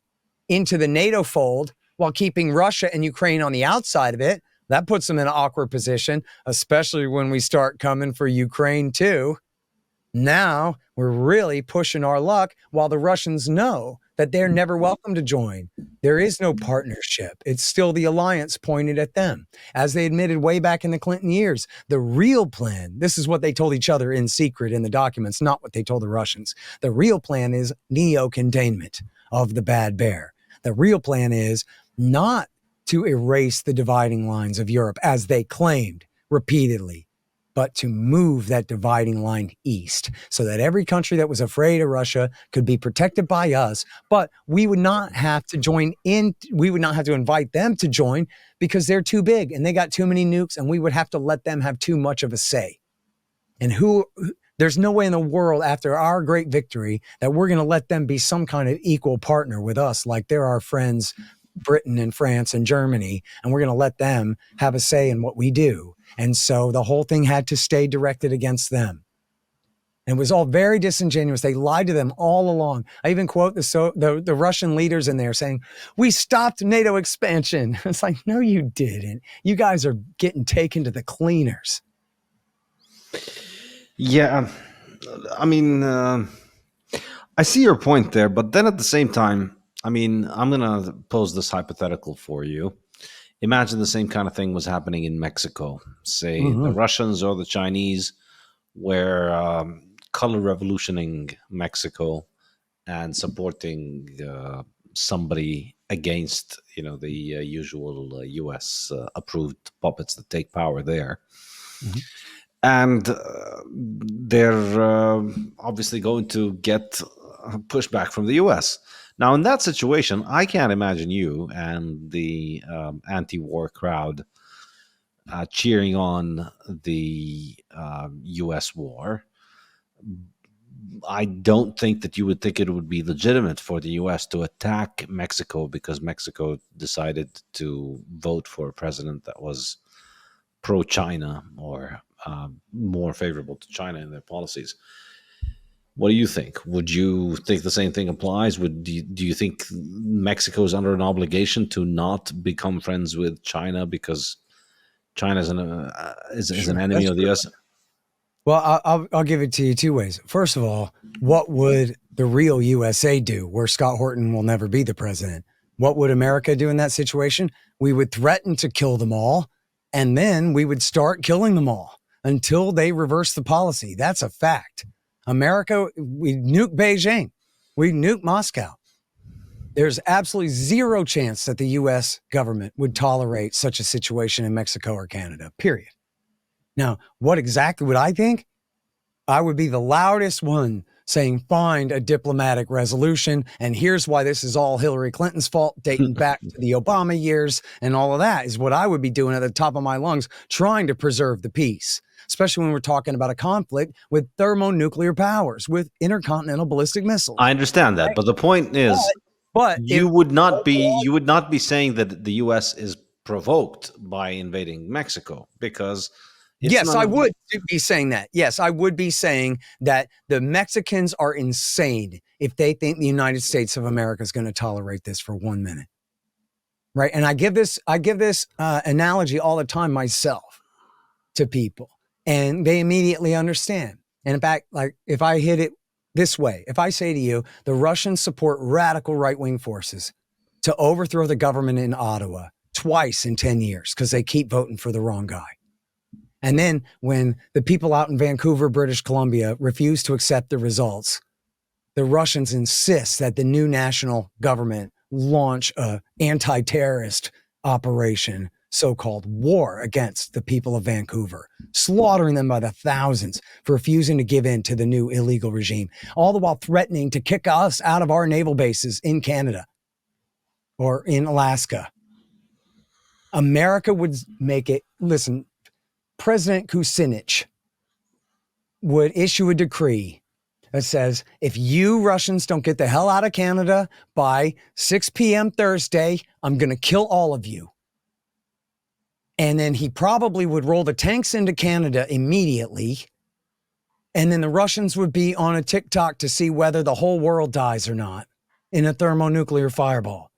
into the NATO fold while keeping Russia and Ukraine on the outside of it. That puts them in an awkward position, especially when we start coming for Ukraine too. Now we're really pushing our luck while the Russians know that they're never welcome to join. There is no partnership. It's still the alliance pointed at them. As they admitted way back in the Clinton years, the real plan, this is what they told each other in secret in the documents, not what they told the Russians. The real plan is neo-containment of the bad bear. The real plan is not to erase the dividing lines of Europe as they claimed repeatedly, but to move that dividing line east so that every country that was afraid of Russia could be protected by us, but we would not have to join in. We would not have to invite them to join because they're too big and they got too many nukes and we would have to let them have too much of a say. And there's no way in the world after our great victory that we're going to let them be some kind of equal partner with us, like they're our friends, Britain and France and Germany, and we're going to let them have a say in what we do. And so the whole thing had to stay directed against them. And it was all very disingenuous. They lied to them all along. I even quote the Russian leaders in there saying, "We stopped NATO expansion." It's like, no, you didn't. You guys are getting taken to the cleaners. Yeah, I mean, I see your point there, but then at the same time, I mean, I'm going to pose this hypothetical for you. Imagine the same kind of thing was happening in Mexico. Say the Russians or the Chinese were color revolutioning Mexico and supporting somebody against, the usual U.S. approved puppets that take power there. Mm-hmm. And they're obviously going to get pushback from the U.S. Now, in that situation, I can't imagine you and the anti-war crowd cheering on the U.S. war. I don't think that you would think it would be legitimate for the U.S. to attack Mexico because Mexico decided to vote for a president that was pro-China or more favorable to China in their policies. What do you think? Would you think the same thing applies? Do you think Mexico is under an obligation to not become friends with China because China is an enemy of the U.S.? Well, I'll give it to you two ways. First of all, what would the real USA do where Scott Horton will never be the president? What would America do in that situation? We would threaten to kill them all, and then we would start killing them all until they reverse the policy. That's a fact. America, we nuke Beijing. We nuke Moscow. There's absolutely zero chance that the U.S. government would tolerate such a situation in Mexico or Canada, period. Now, what exactly would I think? I would be the loudest one saying, find a diplomatic resolution. And here's why this is all Hillary Clinton's fault, dating back to the Obama years. And all of that is what I would be doing at the top of my lungs, trying to preserve the peace, especially when we're talking about a conflict with thermonuclear powers, with intercontinental ballistic missiles. I understand that. Right? But the point is, but you would not be saying that the U.S. is provoked by invading Mexico because... Yes, I would be saying that. Yes, I would be saying that the Mexicans are insane if they think the United States of America is going to tolerate this for 1 minute. Right. And I give this analogy all the time myself to people, and they immediately understand. And in fact, like if I hit it this way, if I say to you, the Russians support radical right-wing forces to overthrow the government in Ottawa twice in 10 years because they keep voting for the wrong guy. And then when the people out in Vancouver, British Columbia, refuse to accept the results, the Russians insist that the new national government launch an anti-terrorist operation, so-called war against the people of Vancouver, slaughtering them by the thousands for refusing to give in to the new illegal regime, all the while threatening to kick us out of our naval bases in Canada or in Alaska. America would make it, listen, President Kucinich would issue a decree that says, if you Russians don't get the hell out of Canada by 6 p.m. Thursday, I'm going to kill all of you. And then he probably would roll the tanks into Canada immediately. And then the Russians would be on a TikTok to see whether the whole world dies or not in a thermonuclear fireball.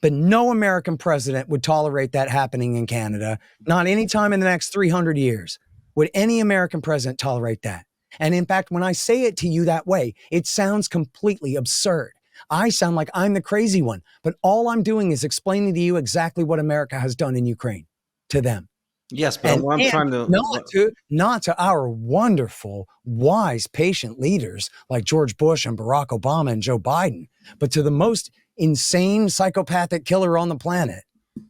But no American president would tolerate that happening in Canada. Not any time in the next 300 years would any American president tolerate that. And in fact, when I say it to you that way, it sounds completely absurd. I sound like I'm the crazy one, but all I'm doing is explaining to you exactly what America has done in Ukraine to them. Yes, but what I'm trying to... Not to our wonderful, wise, patient leaders like George Bush and Barack Obama and Joe Biden, but to the most insane psychopathic killer on the planet,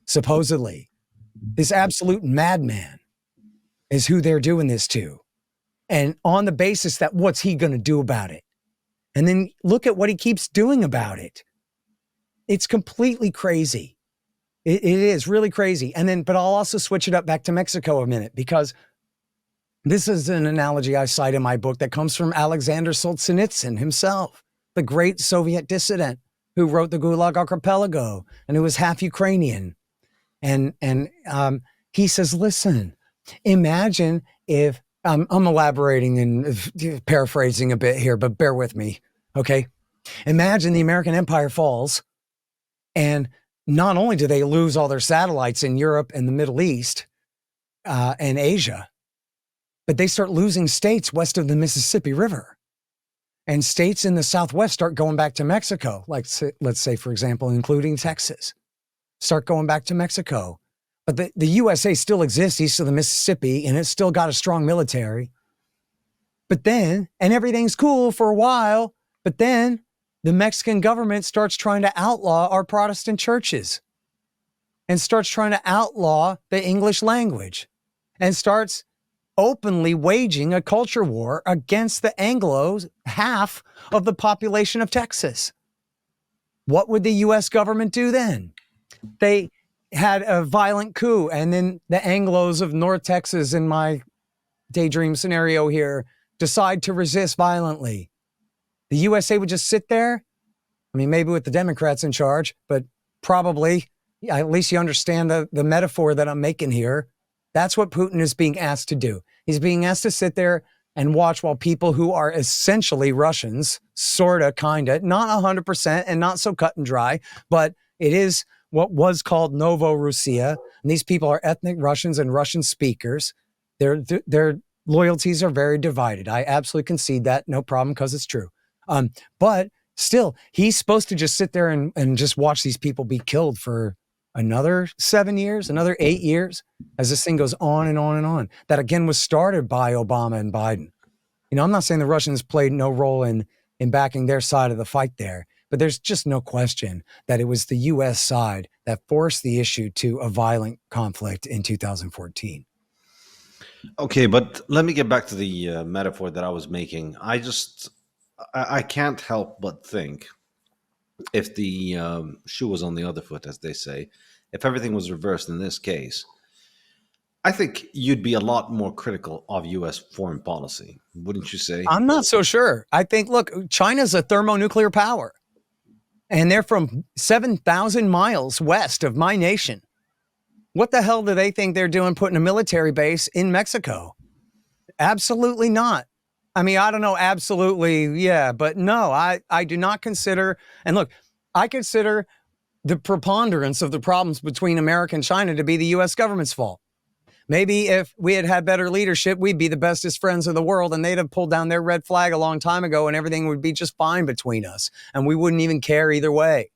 supposedly. This absolute madman is who they're doing this to. And on the basis that what's he going to do about it? And then look at what he keeps doing about it. It's completely crazy. It is really crazy. And then, but I'll also switch it up back to Mexico a minute, because this is an analogy I cite in my book that comes from Alexander Solzhenitsyn himself, the great Soviet dissident who wrote the Gulag Archipelago and who was half Ukrainian. And he says, listen, imagine if, I'm elaborating and paraphrasing a bit here, but bear with me, okay? Imagine the American empire falls, and not only do they lose all their satellites in Europe and the Middle East and Asia, but they start losing states west of the Mississippi River. And states in the Southwest start going back to Mexico, like let's say, for example, including Texas, start going back to Mexico. But the USA still exists east of the Mississippi, and it's still got a strong military. But then, and everything's cool for a while, but then the Mexican government starts trying to outlaw our Protestant churches and starts trying to outlaw the English language and starts openly waging a culture war against the Anglos, half of the population of Texas. What would the US government do then? They had a violent coup, and then the Anglos of North Texas, in my daydream scenario here, decide to resist violently. The USA would just sit there. I mean, maybe with the Democrats in charge, but probably, at least you understand the metaphor that I'm making here. That's what Putin is being asked to do. He's being asked to sit there and watch while people who are essentially Russians, sorta, kinda, not 100% and not so cut and dry, but it is what was called Novorussia. And these people are ethnic Russians and Russian speakers. Their loyalties are very divided. I absolutely concede that, no problem, because it's true. But still, he's supposed to just sit there and just watch these people be killed for another 7 years, another 8 years, as this thing goes on and on and on. That again was started by Obama and Biden. You know, I'm not saying the Russians played no role in backing their side of the fight there, but there's just no question that it was the U.S. side that forced the issue to a violent conflict in 2014. Okay, but let me get back to the metaphor that I was making. I can't help but think, if the shoe was on the other foot, as they say, if everything was reversed in this case, I think you'd be a lot more critical of U.S. foreign policy, wouldn't you say? I'm not so sure. I think, look, China's a thermonuclear power, and they're from 7,000 miles west of my nation. What the hell do they think they're doing putting a military base in Mexico? Absolutely not. I mean, I don't know, absolutely, yeah, but no, I do not consider, and look, I consider the preponderance of the problems between America and China to be the U.S. government's fault. Maybe if we had had better leadership, we'd be the bestest friends of the world, and they'd have pulled down their red flag a long time ago, and everything would be just fine between us, and we wouldn't even care either way.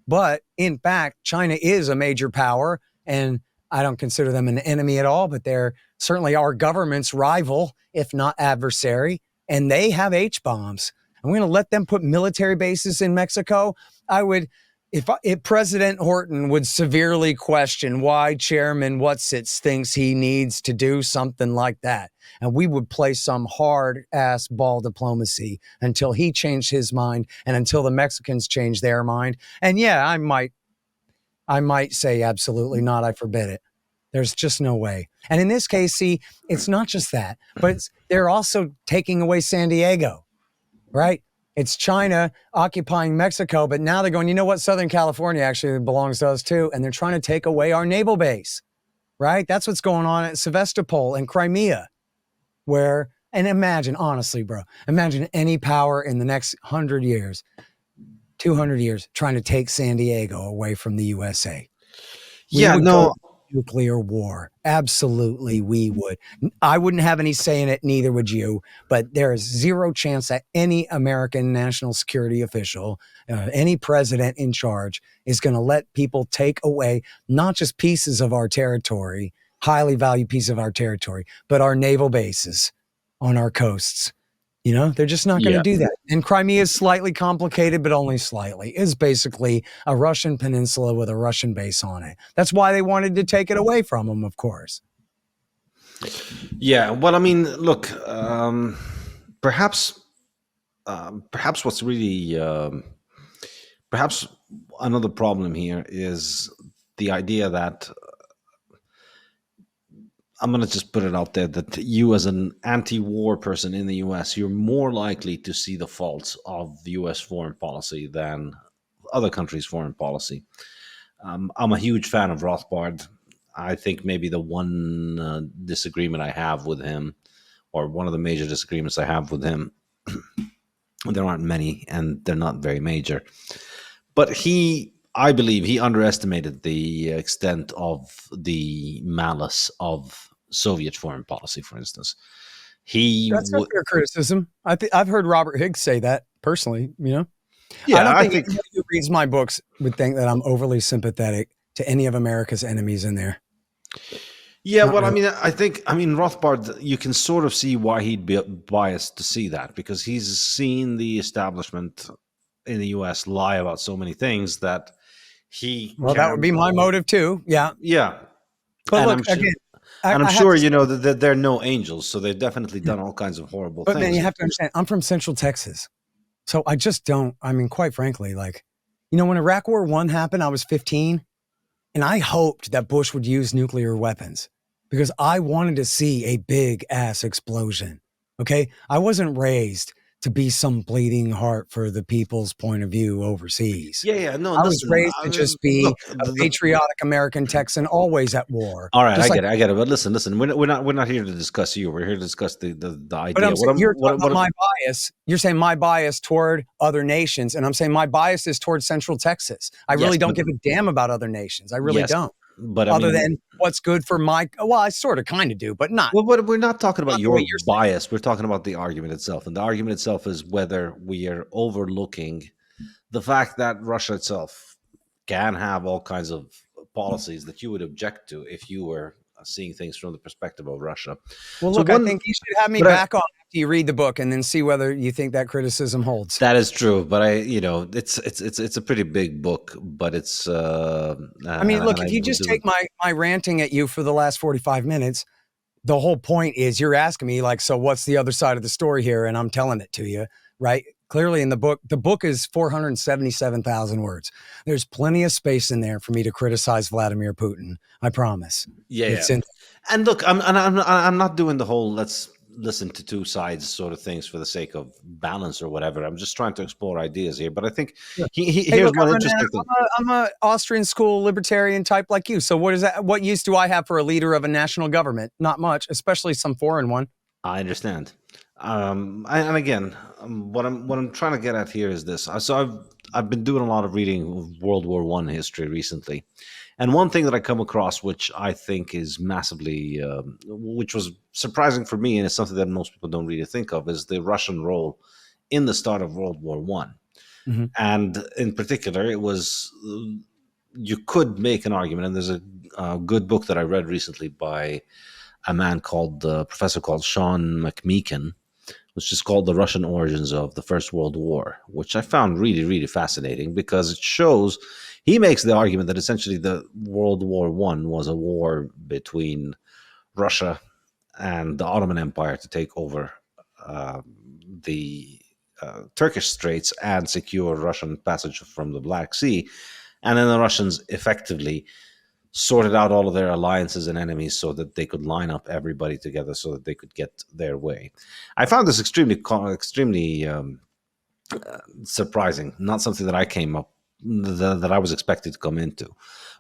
But in fact, China is a major power, and I don't consider them an enemy at all, but they're certainly our government's rival, if not adversary, and they have H-bombs. I'm going to let them put military bases in Mexico. I would, if President Horton would severely question why Chairman Whatsits thinks he needs to do something like that, and we would play some hard-ass ball diplomacy until he changed his mind and until the Mexicans changed their mind. And yeah, I might say absolutely not, I forbid it. There's just no way. And in this case, see, it's not just that, but they're also taking away San Diego, right? It's China occupying Mexico, but now they're going, you know what? Southern California actually belongs to us too. And they're trying to take away our naval base. right? That's what's going on at Sevastopol and Crimea, and imagine, honestly, bro, imagine any power in the next 100 years, 200 years, trying to take San Diego away from the USA. We would go to nuclear war. Absolutely, we would. I wouldn't have any say in it, neither would you, but there is zero chance that any American national security official, any president in charge, is going to let people take away not just pieces of our territory, highly valued piece of our territory, but our naval bases on our coasts. You know, they're just not going to do that. And Crimea is slightly complicated, but only slightly. It's basically a Russian peninsula with a Russian base on it. That's why they wanted to take it away from them, of course. Yeah, well, I mean, look, perhaps what's really, perhaps another problem here is the idea that I'm going to just put it out there that you, as an anti-war person in the US, you're more likely to see the faults of US foreign policy than other countries' foreign policy. I'm a huge fan of Rothbard. I think maybe the one disagreement I have with him, or one of the major disagreements I have with him, there aren't many and they're not very major, but I believe he underestimated the extent of the malice of Soviet foreign policy, for instance. That's a fair criticism. I've heard Robert Higgs say that personally, you know? Yeah, I don't think anybody who reads my books would think that I'm overly sympathetic to any of America's enemies in there. Yeah, well, I mean, Rothbard, you can sort of see why he'd be biased to see that, because he's seen the establishment in the US lie about so many things that that would be my motive too. Yeah. Yeah. But look, again, I'm sure you know that they're no angels, so they've definitely done all kinds of horrible things. But man, you have to understand, I'm from Central Texas. So I just don't, I mean, quite frankly, like, you know, when Iraq War I happened, I was 15, and I hoped that Bush would use nuclear weapons because I wanted to see a big ass explosion. Okay. I wasn't raised to be some bleeding heart for the people's point of view overseas. Yeah, no. I was raised to just be a patriotic American Texan, always at war. All right, I get it. But listen. We're not here to discuss you. We're here to discuss the idea. But I'm saying, you're talking about my bias. You're saying my bias toward other nations, and I'm saying my bias is towards Central Texas. I really don't give a damn about other nations. I really don't. But other than what's good for I sort of kind of do, but not. Well, but we're not talking about your bias. We're talking about the argument itself. And the argument itself is whether we are overlooking the fact that Russia itself can have all kinds of policies that you would object to if you were seeing things from the perspective of Russia. Well, look, I think you should have me back on after you read the book and then see whether you think that criticism holds. That is true, but it's a pretty big book, but it's. I mean, look, if you just take my ranting at you for the last 45 minutes, the whole point is you're asking me like, so what's the other side of the story here? And I'm telling it to you, right? Clearly in the book is 477,000 words. There's plenty of space in there for me to criticize Vladimir Putin. I promise. Yeah. And look, I'm not doing the whole let's listen to two sides sort of things for the sake of balance or whatever. I'm just trying to explore ideas here. But I think here's one interesting thing. I'm an Austrian school libertarian type like you. So what is that? What use do I have for a leader of a national government? Not much, especially some foreign one. I understand. And again, what I'm trying to get at here is this. So I've been doing a lot of reading of World War I history recently, and one thing that I come across, which I think is massively, which was surprising for me, and it's something that most people don't really think of, is the Russian role in the start of World War I. Mm-hmm. And in particular, it was you could make an argument, and there's a good book that I read recently by a man called professor called Sean McMeekin, which is called The Russian Origins of the First World War, which I found really, really fascinating because it shows, he makes the argument that essentially the World War I was a war between Russia and the Ottoman Empire to take over the Turkish Straits and secure Russian passage from the Black Sea. And then the Russians effectively sorted out all of their alliances and enemies so that they could line up everybody together so that they could get their way. I found this extremely surprising, not something that I came up, that I was expected to come into.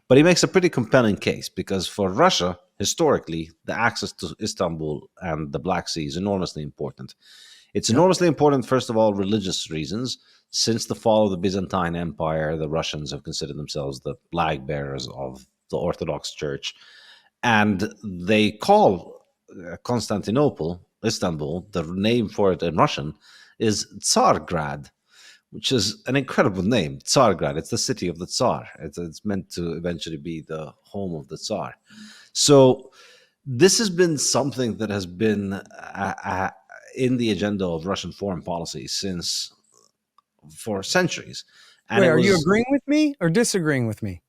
But he makes a pretty compelling case because for Russia, historically, the access to Istanbul and the Black Sea is enormously important. It's enormously important, first of all, religious reasons. Since the fall of the Byzantine Empire, the Russians have considered themselves the flag bearers of the Orthodox Church. And they call Constantinople, Istanbul, the name for it in Russian is Tsargrad, which is an incredible name. Tsargrad, it's the city of the Tsar. It's meant to eventually be the home of the Tsar. So this has been something that has been in the agenda of Russian foreign policy for centuries. And Wait, are you agreeing with me or disagreeing with me?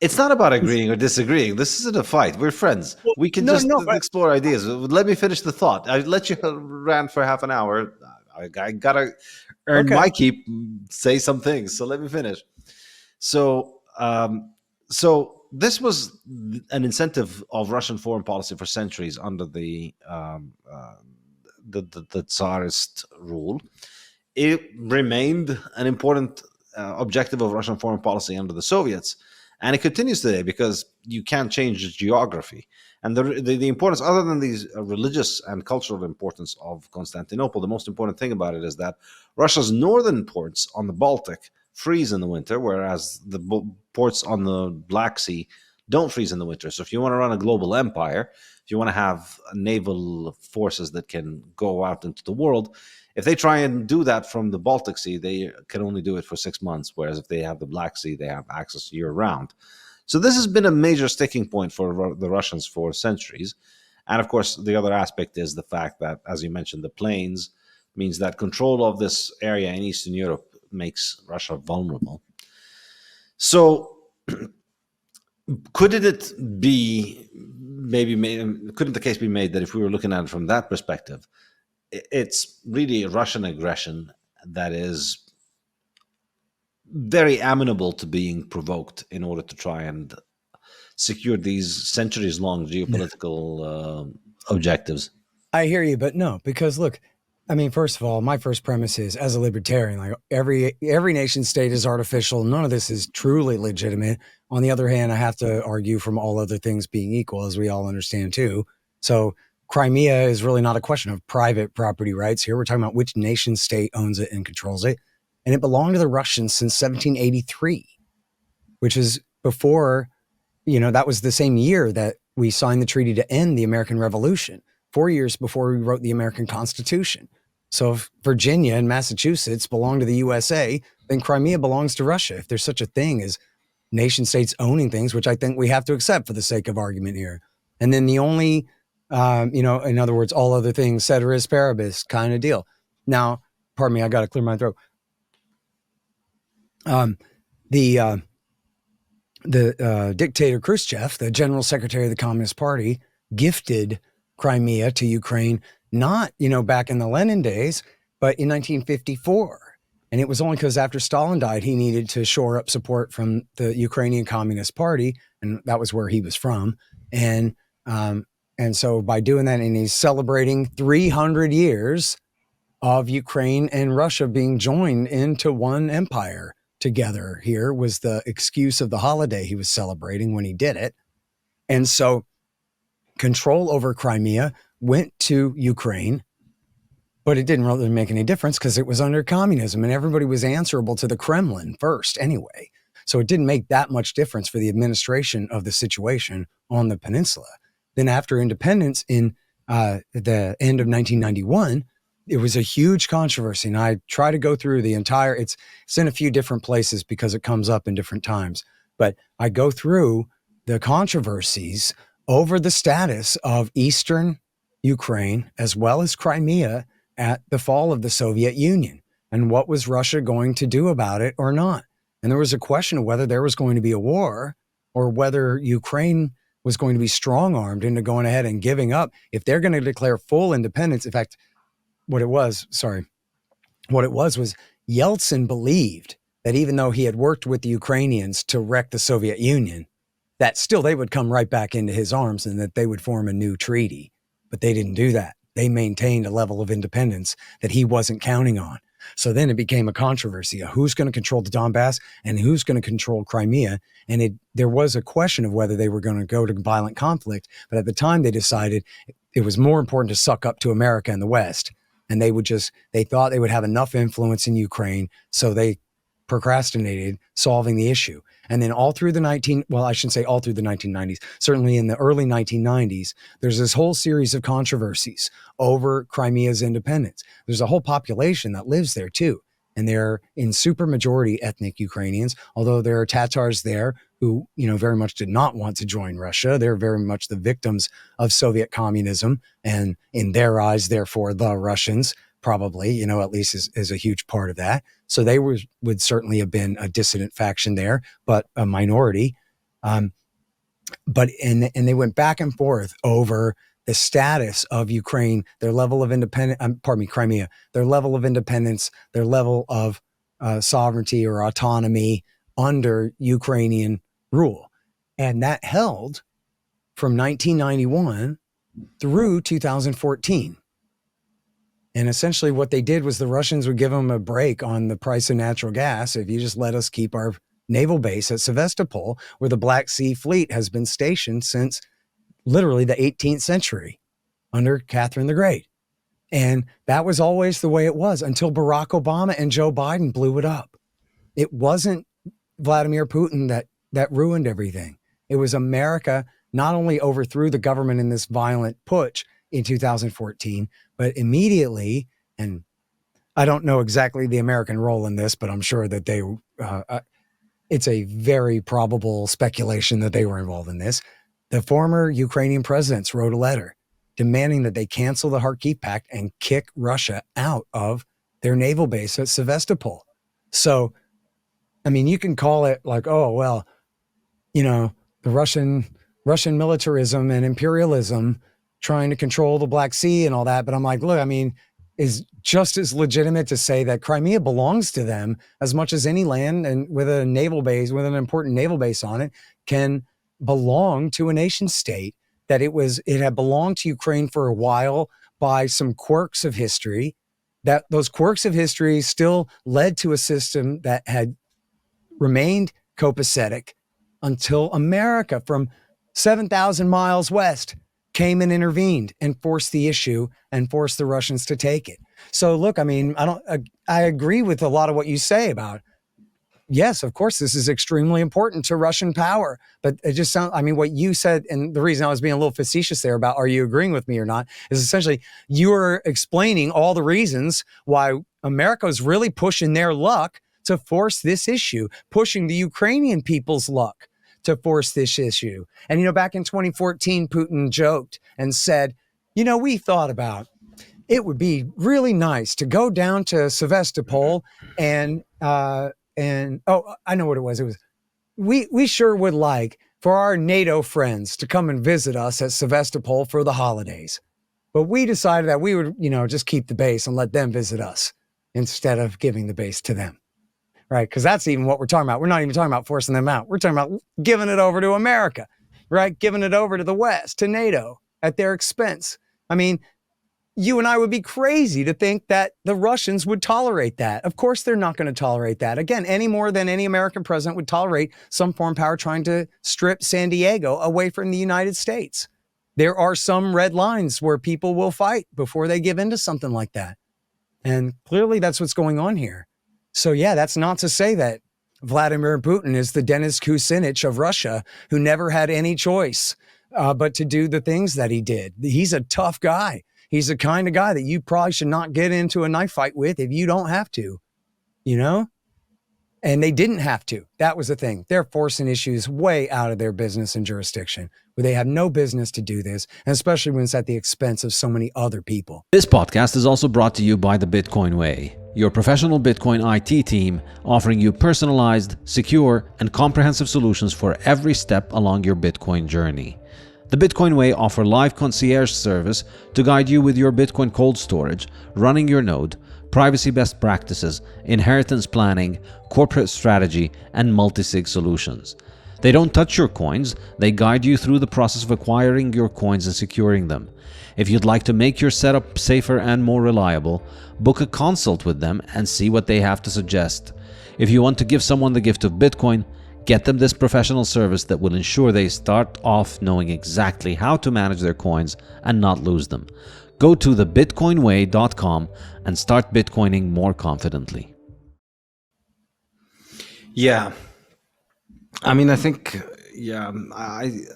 It's not about agreeing or disagreeing. This isn't a fight. We're friends. We can explore ideas. Let me finish the thought. I let you rant for half an hour. I gotta earn my keep. Say some things. So let me finish. So this was an incentive of Russian foreign policy for centuries under the Tsarist rule. It remained an important objective of Russian foreign policy under the Soviets. And it continues today because you can't change the geography. And the importance, other than these religious and cultural importance of Constantinople, the most important thing about it is that Russia's northern ports on the Baltic freeze in the winter, whereas the ports on the Black Sea don't freeze in the winter. So if you want to run a global empire, if you want to have naval forces that can go out into the world, if they try and do that from the Baltic Sea, they can only do it for 6 months, whereas if they have the Black Sea, they have access year-round. So this has been a major sticking point for the Russians for centuries. And of course, the other aspect is the fact that, as you mentioned, the plains means that control of this area in Eastern Europe makes Russia vulnerable. So couldn't the case be made that if we were looking at it from that perspective, it's really a Russian aggression that is very amenable to being provoked in order to try and secure these centuries-long geopolitical objectives? I hear you, but no, because look, I mean, first of all, my first premise is, as a libertarian, like every nation state is artificial. None of this is truly legitimate. On the other hand, I have to argue from all other things being equal, as we all understand too. So Crimea is really not a question of private property rights here. We're talking about which nation state owns it and controls it. And it belonged to the Russians since 1783, which is before, that was the same year that we signed the treaty to end the American Revolution, 4 years before we wrote the American Constitution. So if Virginia and Massachusetts belong to the USA, then Crimea belongs to Russia. If there's such a thing as nation states owning things, which I think we have to accept for the sake of argument here. And then the only in other words, all other things, ceteris paribus kind of deal. Now, pardon me, I got to clear my throat. The dictator Khrushchev, the general secretary of the Communist Party, gifted Crimea to Ukraine, not, back in the Lenin days, but in 1954. And it was only because after Stalin died, he needed to shore up support from the Ukrainian Communist Party. And that was where he was from. And so by doing that, and he's celebrating 300 years of Ukraine and Russia being joined into one empire together, here was the excuse of the holiday he was celebrating when he did it. And so control over Crimea went to Ukraine, but it didn't really make any difference because it was under communism and everybody was answerable to the Kremlin first anyway. So it didn't make that much difference for the administration of the situation on the peninsula. Then after independence in the end of 1991, it was a huge controversy. And I try to go through the entire, it's in a few different places because it comes up in different times. But I go through the controversies over the status of Eastern Ukraine as well as Crimea at the fall of the Soviet Union. And what was Russia going to do about it or not? And there was a question of whether there was going to be a war or whether Ukraine was going to be strong-armed into going ahead and giving up. If they're going to declare full independence, in fact, what it was Yeltsin believed that even though he had worked with the Ukrainians to wreck the Soviet Union, that still they would come right back into his arms and that they would form a new treaty. But they didn't do that. They maintained a level of independence that he wasn't counting on. So then it became a controversy of who's going to control the Donbass and who's going to control Crimea. And there was a question of whether they were going to go to violent conflict. But at the time, they decided it was more important to suck up to America and the West. And they thought they would have enough influence in Ukraine. So they procrastinated solving the issue. And then all through the 1990s, certainly in the early 1990s, there's this whole series of controversies over Crimea's independence. There's a whole population that lives there too. And they're in supermajority ethnic Ukrainians, although there are Tatars there who, very much did not want to join Russia. They're very much the victims of Soviet communism. And in their eyes, therefore, the Russians probably, at least is a huge part of that. So they would certainly have been a dissident faction there, but a minority. And they went back and forth over the status of Ukraine, their level of Crimea, their level of independence, their level of sovereignty or autonomy under Ukrainian rule. And that held from 1991 through 2014. And essentially what they did was the Russians would give them a break on the price of natural gas if you just let us keep our naval base at Sevastopol, where the Black Sea Fleet has been stationed since literally the 18th century under Catherine the Great. And that was always the way it was until Barack Obama and Joe Biden blew it up. It wasn't Vladimir Putin that ruined everything. It was America not only overthrew the government in this violent putsch in 2014, but immediately, and I don't know exactly the American role in this, but I'm sure that it's a very probable speculation that they were involved in this. The former Ukrainian presidents wrote a letter demanding that they cancel the Kharkiv Pact and kick Russia out of their naval base at Sevastopol. So, you can call it like, the Russian militarism and imperialism trying to control the Black Sea and all that. But I'm like, look, is just as legitimate to say that Crimea belongs to them as much as any land, and with a naval base, with an important naval base on it, can belong to a nation state, that it had belonged to Ukraine for a while by some quirks of history, that those quirks of history still led to a system that had remained copacetic until America from 7,000 miles west came and intervened and forced the issue and forced the Russians to take it. So look, I agree with a lot of what you say about, yes, of course, this is extremely important to Russian power, but it just sounds, what you said, and the reason I was being a little facetious there about, are you agreeing with me or not, is essentially you were explaining all the reasons why America is really pushing their luck to force this issue, pushing the Ukrainian people's luck to force this issue. And, back in 2014, Putin joked and said, we thought about, it would be really nice to go down to Sevastopol and I know what it was. It was, we sure would like for our NATO friends to come and visit us at Sevastopol for the holidays. But we decided that we would, just keep the base and let them visit us instead of giving the base to them. Right? Because that's even what we're talking about. We're not even talking about forcing them out. We're talking about giving it over to America, right? Giving it over to the West, to NATO at their expense. You and I would be crazy to think that the Russians would tolerate that. Of course, they're not going to tolerate that. Again, any more than any American president would tolerate some foreign power trying to strip San Diego away from the United States. There are some red lines where people will fight before they give in to something like that. And clearly that's what's going on here. So yeah, that's not to say that Vladimir Putin is the Denis Kucinich of Russia, who never had any choice but to do the things that he did. He's a tough guy. He's the kind of guy that you probably should not get into a knife fight with if you don't have to, And they didn't have to. That was the thing. They're forcing issues way out of their business and jurisdiction, where they have no business to do this, and especially when it's at the expense of so many other people. This podcast is also brought to you by the Bitcoin Way, your professional Bitcoin IT team offering you personalized, secure, and comprehensive solutions for every step along your Bitcoin journey. The Bitcoin Way offer live concierge service to guide you with your Bitcoin cold storage, running your node, privacy best practices, inheritance planning, corporate strategy, and multi-sig solutions. They don't touch your coins, they guide you through the process of acquiring your coins and securing them. If you'd like to make your setup safer and more reliable, book a consult with them and see what they have to suggest. If you want to give someone the gift of Bitcoin, get them this professional service that will ensure they start off knowing exactly how to manage their coins and not lose them. Go to thebitcoinway.com and start Bitcoining more confidently. Yeah. I mean, I think, yeah,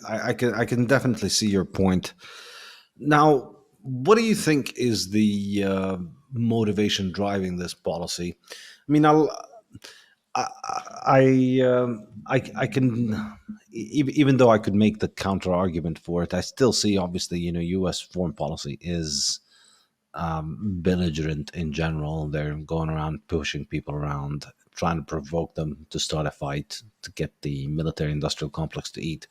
I can definitely see your point. Now, what do you think is the motivation driving this policy? I mean, I can, even though I could make the counter argument for it, I still see, obviously, U.S. foreign policy is belligerent in general. They're going around pushing people around, trying to provoke them to start a fight to get the military-industrial complex to eat.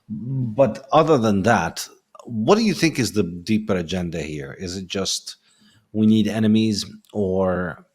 But other than that, what do you think is the deeper agenda here? Is it just we need enemies, or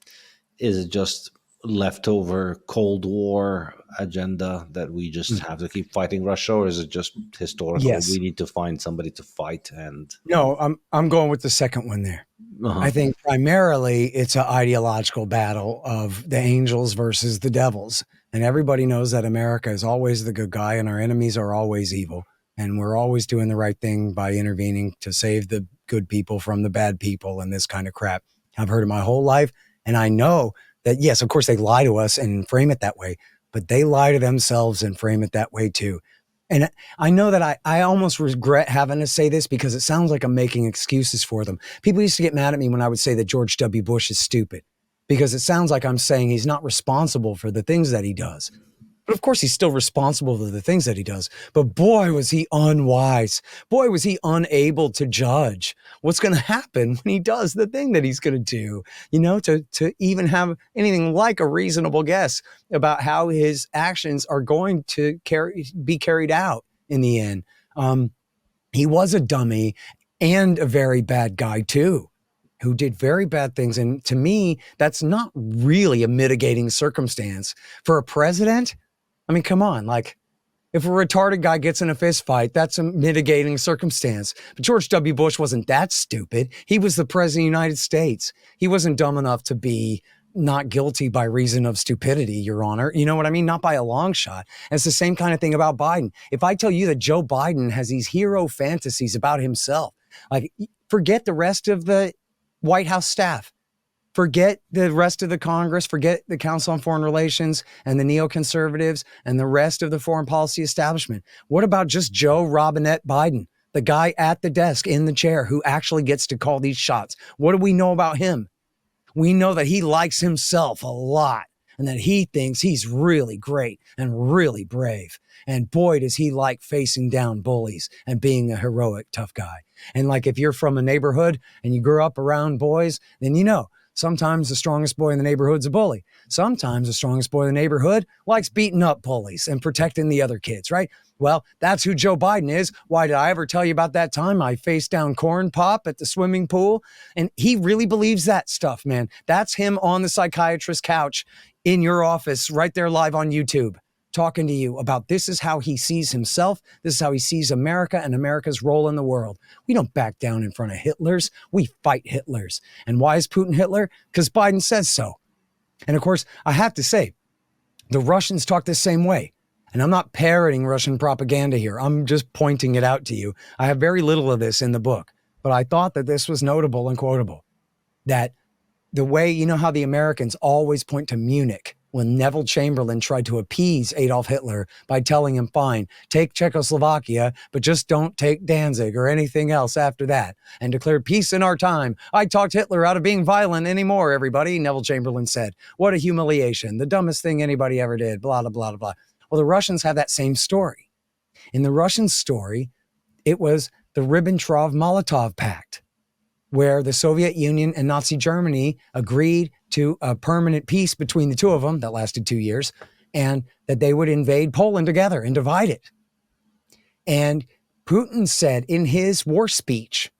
is it just leftover Cold War agenda that we just have to keep fighting Russia, or is it just historical? Yes. We need to find somebody to fight and. No, I'm going with the second one there. I think primarily it's an ideological battle of the angels versus the devils. And everybody knows that America is always the good guy and our enemies are always evil. And we're always doing the right thing by intervening to save the good people from the bad people and this kind of crap. I've heard it my whole life. And I know that, yes, of course, they lie to us and frame it that way, but they lie to themselves and frame it that way too. And I know that I almost regret having to say this because it sounds like I'm making excuses for them. People used to get mad at me when I would say that George W. Bush is stupid because it sounds like I'm saying he's not responsible for the things that he does. But of course, he's still responsible for the things that he does. But boy, was he unwise. Boy, was he unable to judge what's going to happen when he does the thing that he's going to do, to even have anything like a reasonable guess about how his actions are going to be carried out in the end. He was a dummy and a very bad guy, too, who did very bad things. And to me, that's not really a mitigating circumstance for a president. I mean, come on, like if a retarded guy gets in a fist fight, that's a mitigating circumstance. But George W. Bush wasn't that stupid. He was the president of the United States. He wasn't dumb enough to be not guilty by reason of stupidity, Your Honor. You know what I mean? Not by a long shot. And it's the same kind of thing about Biden. If I tell you that Joe Biden has these hero fantasies about himself, like forget the rest of the White House staff. Forget the rest of the Congress, forget the Council on Foreign Relations and the neoconservatives and the rest of the foreign policy establishment. What about just Joe Robinette Biden, the guy at the desk in the chair who actually gets to call these shots? What do we know about him? We know that he likes himself a lot and that he thinks he's really great and really brave. And boy, does he like facing down bullies and being a heroic, tough guy. And like if you're from a neighborhood and you grew up around boys, then you know. Sometimes the strongest boy in the neighborhood's a bully. Sometimes the strongest boy in the neighborhood likes beating up bullies and protecting the other kids, right? Well, that's who Joe Biden is. Why did I ever tell you about that time I faced down Corn Pop at the swimming pool? And he really believes that stuff, man. That's him on the psychiatrist's couch in your office right there live on YouTube, talking to you about this is how he sees himself. This is how he sees America and America's role in the world. We don't back down in front of Hitlers. We fight Hitlers. And why is Putin Hitler? Because Biden says so. And of course, I have to say, the Russians talk the same way. And I'm not parroting Russian propaganda here. I'm just pointing it out to you. I have very little of this in the book, but I thought that this was notable and quotable. That the way, you know how the Americans always point to Munich when Neville Chamberlain tried to appease Adolf Hitler by telling him, fine, take Czechoslovakia, but just don't take Danzig or anything else after that, and declare peace in our time. I talked Hitler out of being violent anymore, everybody, Neville Chamberlain said. What a humiliation. The dumbest thing anybody ever did, blah, blah, blah, blah. Well, the Russians have that same story. In the Russian story, it was the Ribbentrop-Molotov Pact, where the Soviet Union and Nazi Germany agreed to a permanent peace between the two of them that lasted 2 years, and that they would invade Poland together and divide it. And Putin said in his war speech,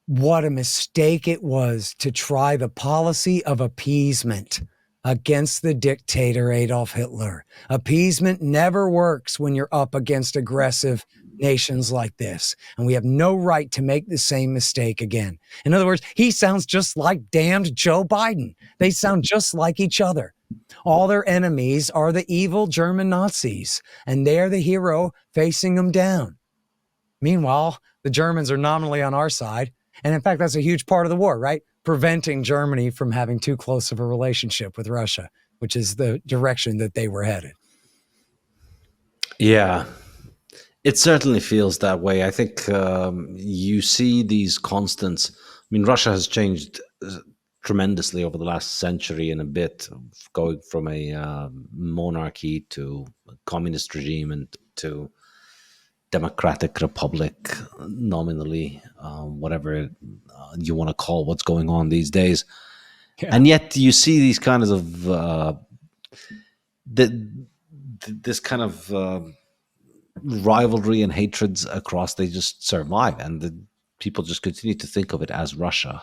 what a mistake it was to try the policy of appeasement. against the dictator Adolf Hitler. Appeasement never works when you're up against aggressive nations like this. And we have no right to make the same mistake again. In other words, he sounds just like damned Joe Biden. They sound just like each other. All their enemies are the evil German Nazis, and they're the hero facing them down. Meanwhile, the Germans are nominally on our side. And in fact, that's a huge part of the war, right? Preventing Germany from having too close of a relationship with Russia, which is the direction that they were headed. Yeah, it certainly feels that way. I think you see these constants. I mean, Russia has changed tremendously over the last century and a bit, going from a monarchy to a communist regime and to democratic republic, nominally, whatever you want to call what's going on these days. Yeah. And yet you see these kinds of this kind of rivalry and hatreds across. They just survive, and the people just continue to think of it as Russia.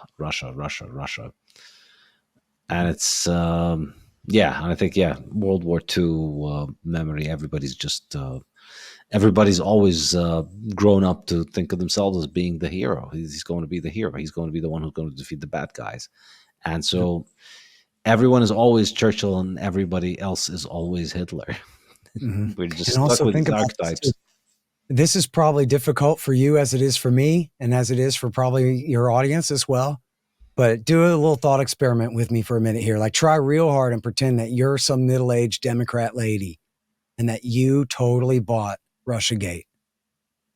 And it's and I think World War II memory. Everybody's always grown up to think of themselves as being the hero. He's going to be the hero. He's going to be the one who's going to defeat the bad guys. And so everyone is always Churchill and everybody else is always Hitler. Mm-hmm. We're just stuck with these archetypes. This is probably difficult for you as it is for me and as it is for probably your audience as well. But do a little thought experiment with me for a minute here. Like, try real hard and pretend that you're some middle-aged Democrat lady and that you totally bought Russiagate.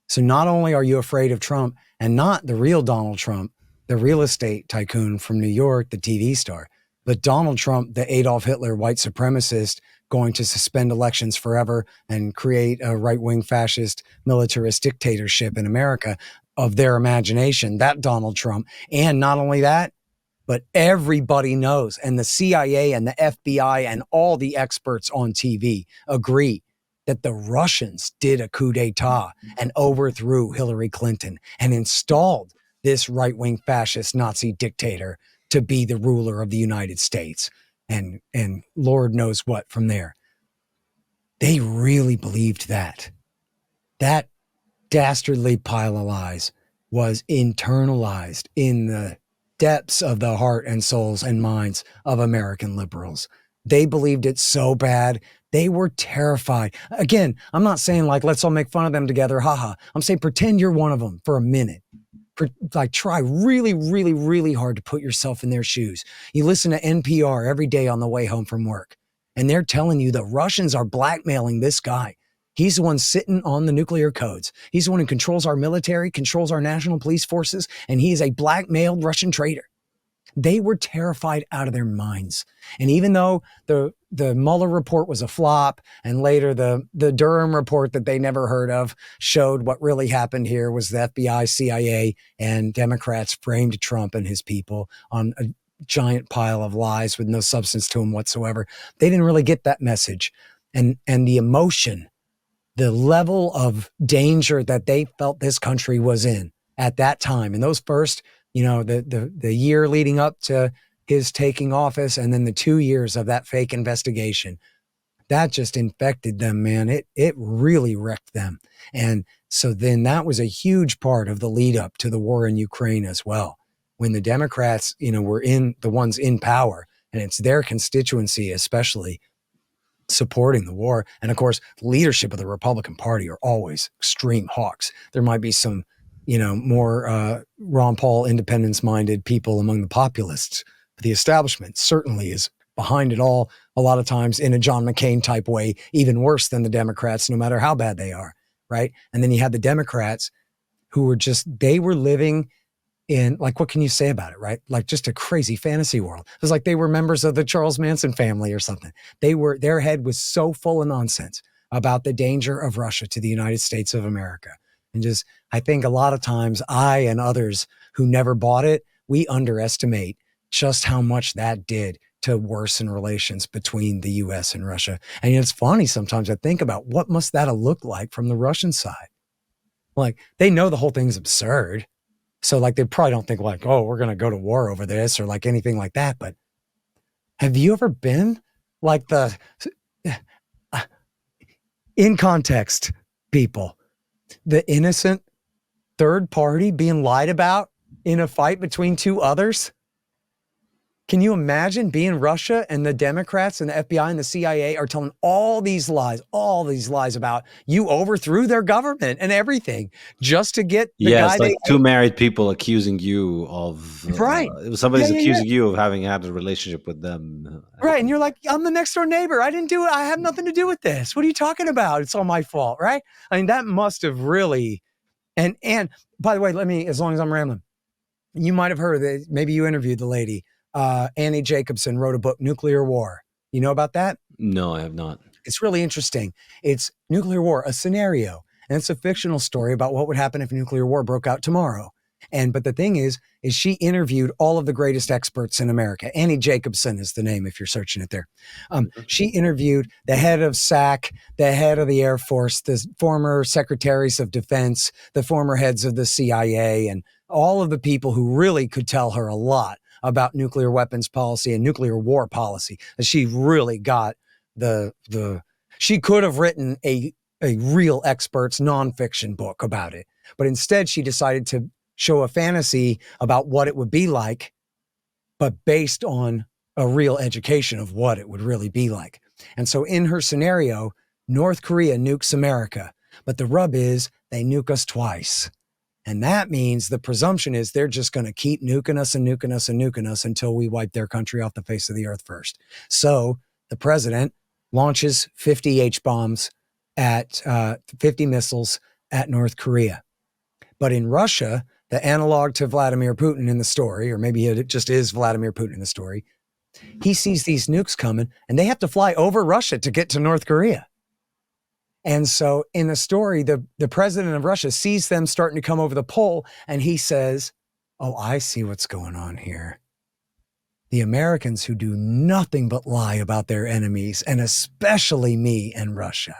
So not only are you afraid of Trump, and not the real Donald Trump, the real estate tycoon from New York, the TV star, but Donald Trump, the Adolf Hitler white supremacist, going to suspend elections forever and create a right-wing fascist militarist dictatorship in America of their imagination, that Donald Trump. And not only that, but everybody knows, and the CIA and the FBI and all the experts on TV agree that the Russians did a coup d'etat and overthrew Hillary Clinton and installed this right-wing fascist Nazi dictator to be the ruler of the United States. And Lord knows what from there. They really believed that. That dastardly pile of lies was internalized in the depths of the heart and souls and minds of American liberals. They believed it so bad. They were terrified. Again, I'm not saying like, let's all make fun of them together. Haha. I'm saying pretend you're one of them for a minute. Like, try really, really, really hard to put yourself in their shoes. You listen to NPR every day on the way home from work, and they're telling you the Russians are blackmailing this guy. He's the one sitting on the nuclear codes. He's the one who controls our military, controls our national police forces, and he is a blackmailed Russian traitor. They were terrified out of their minds. And even though the Mueller report was a flop, and later the Durham report that they never heard of showed what really happened here was the FBI, CIA, and Democrats framed Trump and his people on a giant pile of lies with no substance to them whatsoever. They didn't really get that message. And the emotion, the level of danger that they felt this country was in at that time, in those first, the year leading up to his taking office, and then the 2 years of that fake investigation, that just infected them, man. It really wrecked them. And so then that was a huge part of the lead up to the war in Ukraine as well. When the Democrats, were the ones in power, and it's their constituency especially supporting the war. And of course, the leadership of the Republican Party are always extreme hawks. There might be some more Ron Paul independence-minded people among the populists. But the establishment certainly is behind it all, a lot of times in a John McCain type way, even worse than the Democrats, no matter how bad they are, right? And then you had the Democrats who were they were living in, like, what can you say about it, right? Like, just a crazy fantasy world. It was like they were members of the Charles Manson family or something. Their head was so full of nonsense about the danger of Russia to the United States of America. And just, I think a lot of times I and others who never bought it, we underestimate just how much that did to worsen relations between the U.S. and Russia. And it's funny sometimes I think about what must that have looked like from the Russian side. Like, they know the whole thing's absurd. So like, they probably don't think like, oh, we're going to go to war over this or like anything like that. But Have you ever been like the in context people, the innocent third party being lied about in a fight between two others? Can you imagine being Russia and the Democrats and the FBI and the CIA are telling all these lies about you overthrew their government and everything just to get the guy it's like they two hate? married people accusing you of Right. somebody's Yeah. accusing you of having had a relationship with them. Right. And you're like, I'm the next door neighbor. I didn't do it. I have nothing to do with this. What are you talking about? It's all my fault. Right. I mean, that must have really, and by the way, as long as I'm rambling, you might have heard that maybe you interviewed the lady, Annie Jacobson wrote a book, Nuclear War. You know about that? No, I have not. It's really interesting. It's Nuclear War, a scenario. And it's a fictional story about what would happen if nuclear war broke out tomorrow. But the thing is she interviewed all of the greatest experts in America. Annie Jacobson is the name if you're searching it there. She interviewed the head of SAC, the head of the Air Force, the former secretaries of defense, the former heads of the CIA, and all of the people who really could tell her a lot about nuclear weapons policy and nuclear war policy. She really got she could have written a real expert's nonfiction book about it, but instead she decided to show a fantasy about what it would be like, but based on a real education of what it would really be like. And so in her scenario, North Korea nukes America, but the rub is they nuke us twice. And that means the presumption is they're just going to keep nuking us and nuking us and nuking us until we wipe their country off the face of the earth first. So the president launches 50 H-bombs at 50 missiles at North Korea. But in Russia, the analog to Vladimir Putin in the story, or maybe it just is Vladimir Putin in the story, he sees these nukes coming and they have to fly over Russia to get to North Korea. And so in the story, the president of Russia sees them starting to come over the pole and he says, oh, I see what's going on here. The Americans who do nothing but lie about their enemies, and especially me and Russia,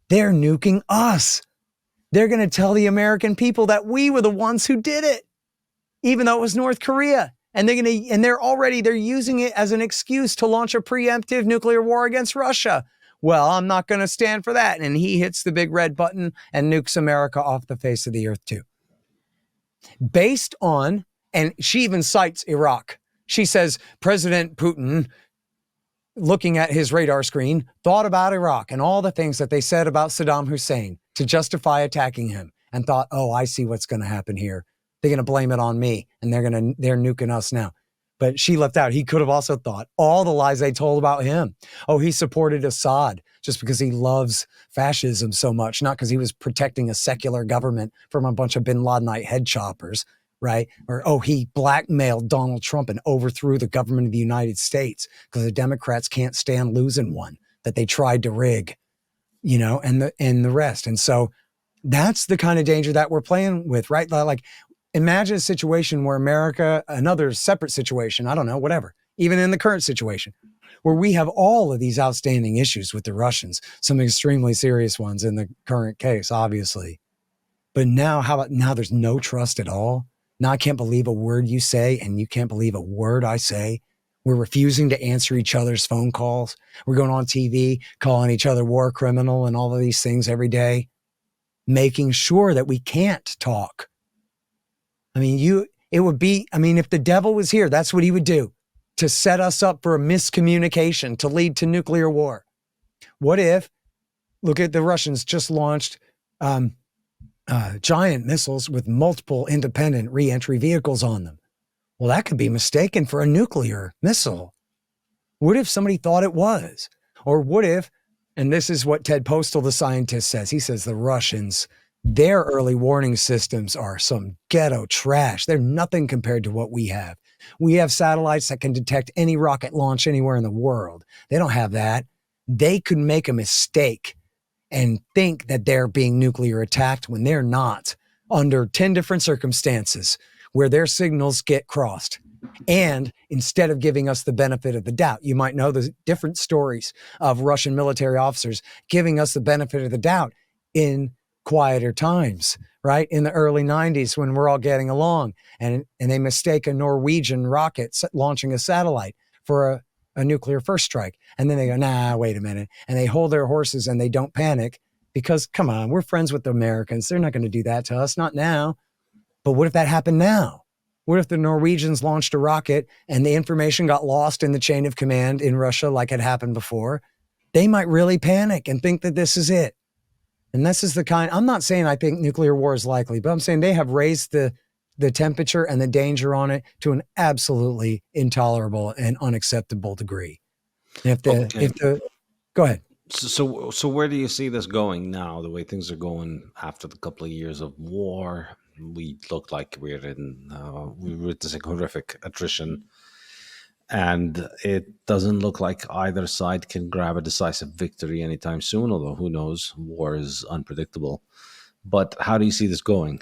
they're nuking us. They're going to tell the American people that we were the ones who did it, even though it was North Korea. And they're using it as an excuse to launch a preemptive nuclear war against Russia. Well, I'm not going to stand for that. And he hits the big red button and nukes America off the face of the earth too. Based on, and she even cites Iraq. She says President Putin, looking at his radar screen, thought about Iraq and all the things that they said about Saddam Hussein to justify attacking him, and thought, oh, I see what's going to happen here. They're going to blame it on me and they're nuking us now. But she left out, he could have also thought all the lies they told about him. Oh, he supported Assad just because he loves fascism so much, not because he was protecting a secular government from a bunch of bin Ladenite head choppers, right? Or, oh, he blackmailed Donald Trump and overthrew the government of the United States because the Democrats can't stand losing one that they tried to rig, and the rest. And so that's the kind of danger that we're playing with, right? Like, imagine a situation where America, another separate situation, I don't know, whatever, even in the current situation, where we have all of these outstanding issues with the Russians, some extremely serious ones in the current case, obviously. But now, how about now there's no trust at all? Now I can't believe a word you say, and you can't believe a word I say. We're refusing to answer each other's phone calls. We're going on TV, calling each other war criminal and all of these things every day, making sure that we can't talk. I mean, if the devil was here, that's what he would do, to set us up for a miscommunication to lead to nuclear war. What if, look at the Russians just launched giant missiles with multiple independent re-entry vehicles on them. Well, that could be mistaken for a nuclear missile. What if somebody thought it was? Or what if, and this is what Ted Postal, the scientist, says. He says the Russians, their early warning systems are some ghetto trash. They're nothing compared to what we have. We have satellites that can detect any rocket launch anywhere in the world. They don't have that. They could make a mistake and think that they're being nuclear attacked when they're not, under 10 different circumstances where their signals get crossed. And instead of giving us the benefit of the doubt, you might know the different stories of Russian military officers giving us the benefit of the doubt in quieter times, right? In the early 90s when we're all getting along, and they mistake a Norwegian rocket launching a satellite for a nuclear first strike. And then they go, nah, wait a minute. And they hold their horses and they don't panic because, come on, we're friends with the Americans. They're not going to do that to us. Not now. But what if that happened now? What if the Norwegians launched a rocket and the information got lost in the chain of command in Russia like had happened before? They might really panic and think that this is it. And this is the kind, I'm not saying I think nuclear war is likely, but I'm saying they have raised the temperature and the danger on it to an absolutely intolerable and unacceptable degree. And go ahead. So where do you see this going now? The way things are going after the couple of years of war, we look like we're witnessing horrific attrition, and it doesn't look like either side can grab a decisive victory anytime soon. Although who knows? War is unpredictable. But how do you see this going?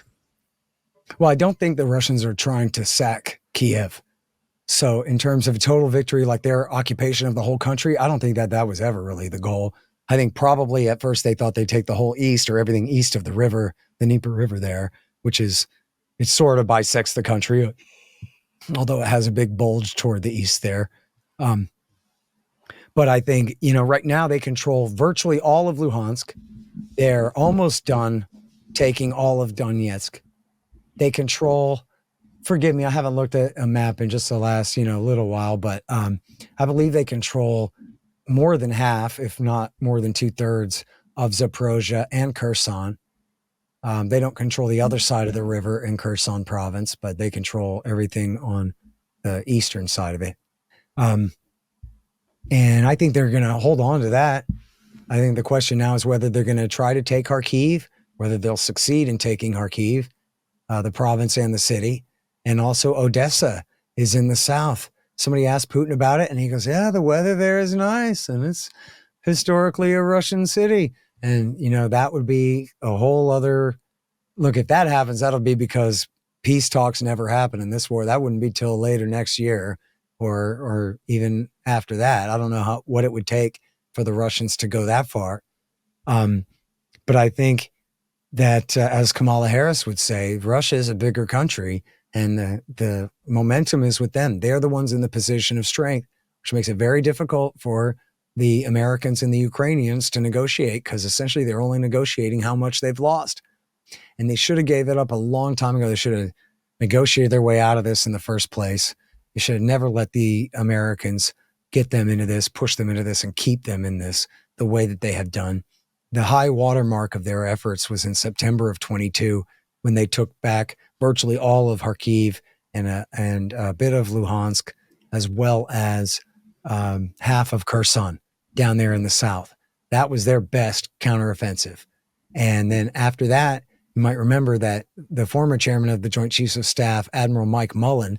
Well, I don't think the Russians are trying to sack Kiev. So in terms of total victory, like their occupation of the whole country, I don't think that was ever really the goal. I think probably at first they thought they'd take the whole east or everything east of the river, the Dnieper River there, which is, it sort of bisects the country, although it has a big bulge toward the east there. But I think, right now they control virtually all of Luhansk. They're almost done taking all of Donetsk. They control, forgive me, I haven't looked at a map in just the last, little while, but I believe they control more than half, if not more than 2/3 of Zaporozhye and Kherson. They don't control the other side of the river in Kherson province, but they control everything on the eastern side of it. And I think they're going to hold on to that. I think the question now is whether they're going to try to take Kharkiv, whether they'll succeed in taking Kharkiv, the province and the city. And also Odessa is in the south. Somebody asked Putin about it, and he goes, yeah, the weather there is nice, and it's historically a Russian city. And, that would be a whole other look. If that happens, that'll be because peace talks never happen in this war. That wouldn't be till later next year or even after that. I don't know what it would take for the Russians to go that far. But I think that, as Kamala Harris would say, Russia is a bigger country, and the momentum is with them. They're the ones in the position of strength, which makes it very difficult for the Americans and the Ukrainians to negotiate, because essentially they're only negotiating how much they've lost. And they should have gave it up a long time ago. They should have negotiated their way out of this in the first place. They should have never let the Americans get them into this, push them into this, and keep them in this the way that they have done. The high watermark of their efforts was in September of 22, when they took back virtually all of Kharkiv and a bit of Luhansk, as well as half of Kherson down there in the south. That was their best counteroffensive. And then after that, you might remember that the former chairman of the Joint Chiefs of Staff, Admiral Mike Mullen,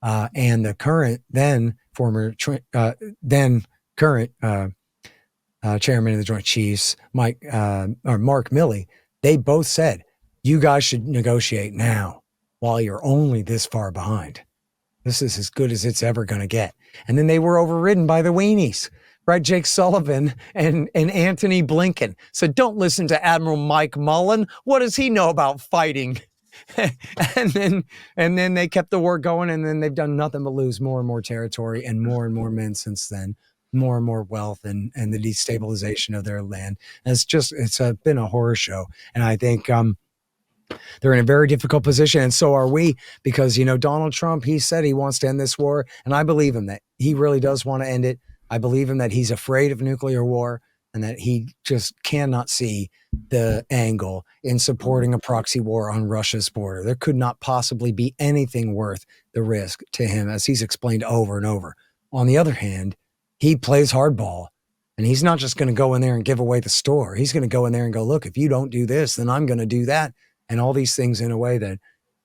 and the current current chairman of the Joint Chiefs, Mark Milley, they both said, you guys should negotiate now while you're only this far behind. This is as good as it's ever going to get. And then they were overridden by the weenies, right? Jake Sullivan and Antony Blinken. So don't listen to Admiral Mike Mullen. What does he know about fighting? and then they kept the war going, and then they've done nothing but lose more and more territory and more men since then, more and more wealth and the destabilization of their land. And it's been a horror show. And I think they're in a very difficult position, and so are we, because, Donald Trump, he said he wants to end this war, and I believe him that he really does want to end it. I believe him that he's afraid of nuclear war, and that he just cannot see the angle in supporting a proxy war on Russia's border. There could not possibly be anything worth the risk to him, as he's explained over and over. On the other hand, he plays hardball, and he's not just going to go in there and give away the store. He's going to go in there and go, look, if you don't do this, then I'm going to do that. And all these things in a way that,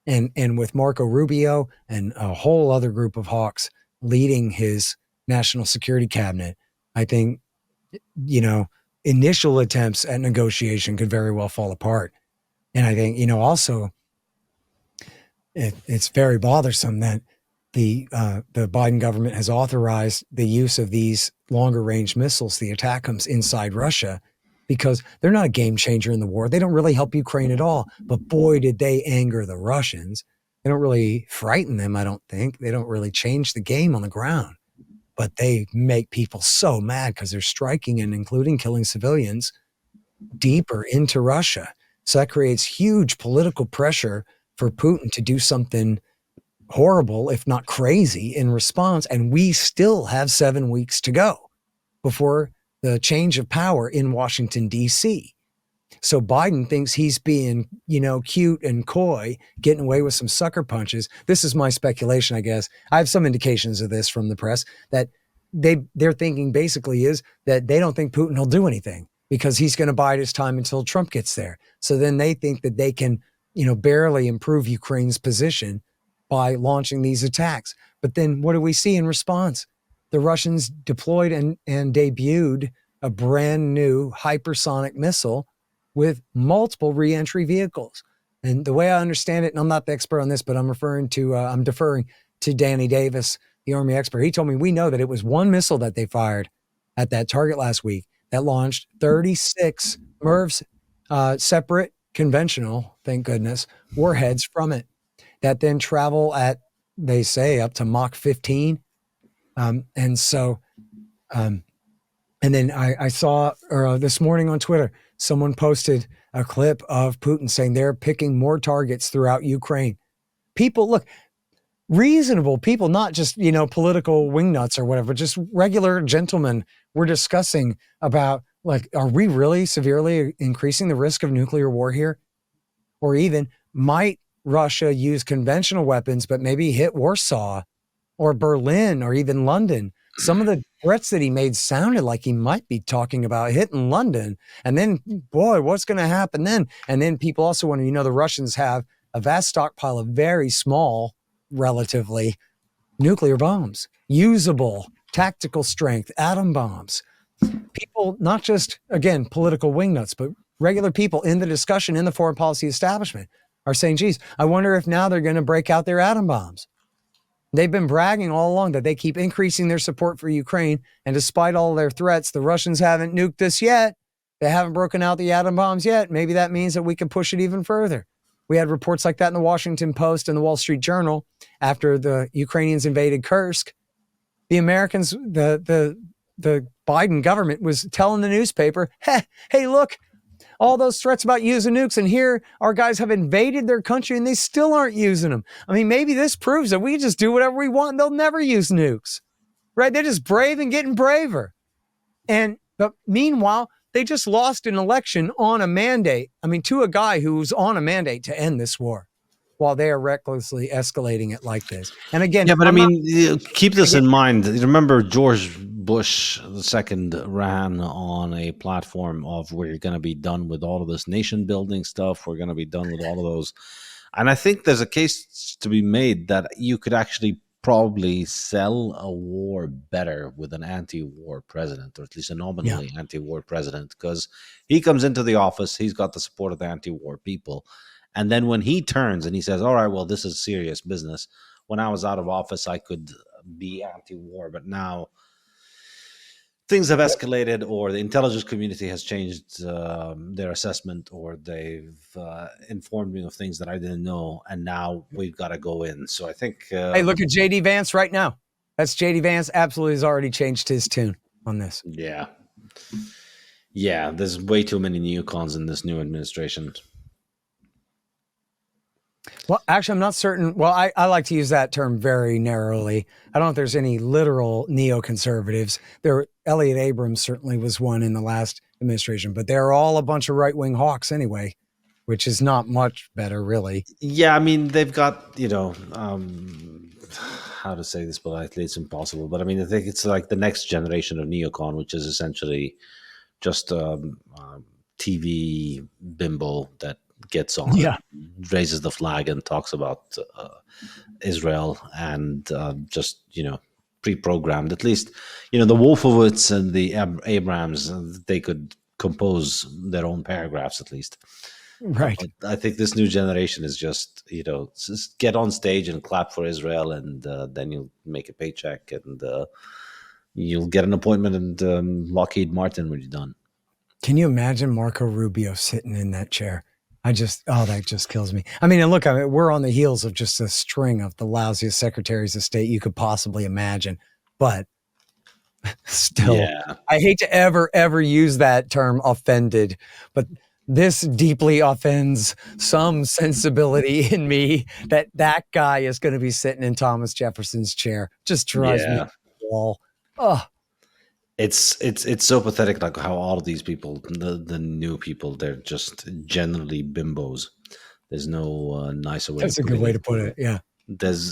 and with Marco Rubio and a whole other group of hawks leading his national security cabinet, I think, initial attempts at negotiation could very well fall apart. And I think, also it's very bothersome that the Biden government has authorized the use of these longer range missiles, the ATACMS, inside Russia, because they're not a game changer in the war. They don't really help Ukraine at all, but boy, did they anger the Russians. They don't really frighten them, I don't think. They don't really change the game on the ground. but they make people so mad because they're striking and including killing civilians deeper into Russia. So that creates huge political pressure for Putin to do something horrible, if not crazy, in response. And we still have 7 weeks to go before the change of power in Washington, D.C. So Biden thinks he's being, cute and coy, getting away with some sucker punches. This is my speculation, I guess. I have some indications of this from the press that their thinking basically is that they don't think Putin will do anything because he's going to bide his time until Trump gets there. So then they think that they can, barely improve Ukraine's position by launching these attacks. But then what do we see in response? The Russians deployed and debuted a brand new hypersonic missile with multiple reentry vehicles. And the way I understand it, and I'm not the expert on this, but I'm deferring to Danny Davis, the Army expert. He told me we know that it was one missile that they fired at that target last week that launched 36 MIRVs, separate, conventional, thank goodness, warheads from it that then travel at, they say, up to Mach 15. And then I saw this morning on Twitter, someone posted a clip of Putin saying they're picking more targets throughout Ukraine. People, look, reasonable people, not just, political wingnuts or whatever, just regular gentlemen were discussing about, like, are we really severely increasing the risk of nuclear war here? Or even, might Russia use conventional weapons, but maybe hit Warsaw or Berlin or even London? Some of the threats that he made sounded like he might be talking about hitting London. And then, boy, what's going to happen then? And then people also want to, the Russians have a vast stockpile of very small, relatively, nuclear bombs, usable, tactical strength, atom bombs. People, not just, again, political wingnuts, but regular people in the discussion in the foreign policy establishment are saying, geez, I wonder if now they're going to break out their atom bombs. They've been bragging all along that they keep increasing their support for Ukraine. And despite all their threats, the Russians haven't nuked us yet. They haven't broken out the atom bombs yet. Maybe that means that we can push it even further. We had reports like that in the Washington Post and the Wall Street Journal after the Ukrainians invaded Kursk. The Americans, the Biden government was telling the newspaper, hey, look, all those threats about using nukes, and here our guys have invaded their country and they still aren't using them. I mean, maybe this proves that we just do whatever we want and they'll never use nukes, right? They're just brave and getting braver. But meanwhile, they just lost an election on a mandate. I mean, to a guy who's on a mandate to end this war, while they are recklessly escalating it like this. And again, yeah, but keep this in mind. Remember, George Bush II ran on a platform of we're going to be done with all of this nation building stuff. We're going to be done with all of those. And I think there's a case to be made that you could actually probably sell a war better with an anti-war president, or at least a nominally anti-war president, because he comes into the office, he's got the support of the anti-war people. And then when he turns and he says, all right, well, this is serious business. When I was out of office, I could be anti-war, but now things have escalated, or the intelligence community has changed their assessment, or they've informed me of things that I didn't know, and now we've got to go in. So I think... hey, look at J.D. Vance right now. That's J.D. Vance absolutely has already changed his tune on this. Yeah. Yeah, there's way too many neocons in this new administration. Well, actually, I'm not certain. Well, I like to use that term very narrowly. I don't know if there's any literal neoconservatives. Elliot Abrams certainly was one in the last administration, but they're all a bunch of right-wing hawks anyway, which is not much better, really. Yeah, I mean, they've got, how to say this politely, it's impossible. But I mean, I think it's like the next generation of neocon, which is essentially just TV bimbo that gets on, raises the flag and talks about Israel and just, pre-programmed. At least, the Wolfowitz and the Abrams, they could compose their own paragraphs at least. Right. But I think this new generation is just, just get on stage and clap for Israel, and then you'll make a paycheck and you'll get an appointment in Lockheed Martin when you're done. Can you imagine Marco Rubio sitting in that chair? That just kills me. I mean, and look, we're on the heels of just a string of the lousiest secretaries of state you could possibly imagine. But Still, Yeah. I hate to ever use that term offended, but this deeply offends some sensibility in me that guy is going to be sitting in Thomas Jefferson's chair. Just drives me Yeah. up the wall. Oh, It's so pathetic, like how all of these people, the new people, they're just generally bimbos. There's no nicer way of that's a good putting way it. to put it. Yeah.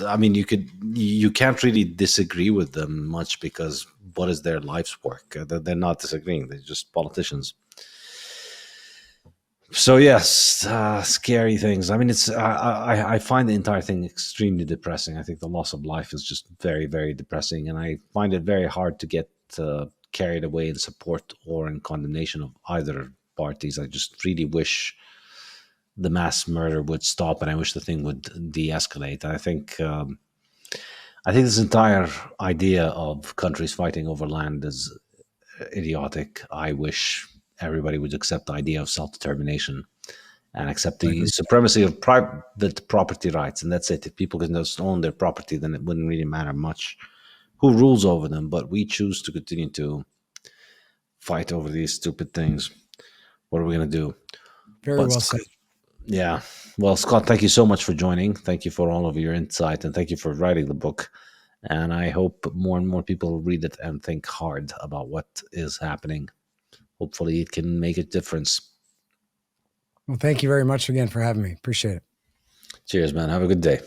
I mean, you can't really disagree with them much because what is their life's work? They're not disagreeing. They're just politicians. So yes, scary things. I mean, I find the entire thing extremely depressing. I think the loss of life is just very, very depressing, and I find it very hard to get carried away in support or in condemnation of either parties. I just really wish the mass murder would stop, and I wish the thing would de-escalate. I think this entire idea of countries fighting over land is idiotic. I wish everybody would accept the idea of self-determination and accept I the agree. supremacy of private property rights, and that's it. If people can just own their property, then it wouldn't really matter much who rules over them. But we choose to continue to fight over these stupid things. What are we going to do? Very But well said. yeah. Well, Scott, thank you so much for joining. Thank you for all of your insight, and thank you for writing the book. And I hope more and more people read it and think hard about what is happening. Hopefully, it can make a difference. Well, thank you very much again for having me. Appreciate it. Cheers, man. Have a good day.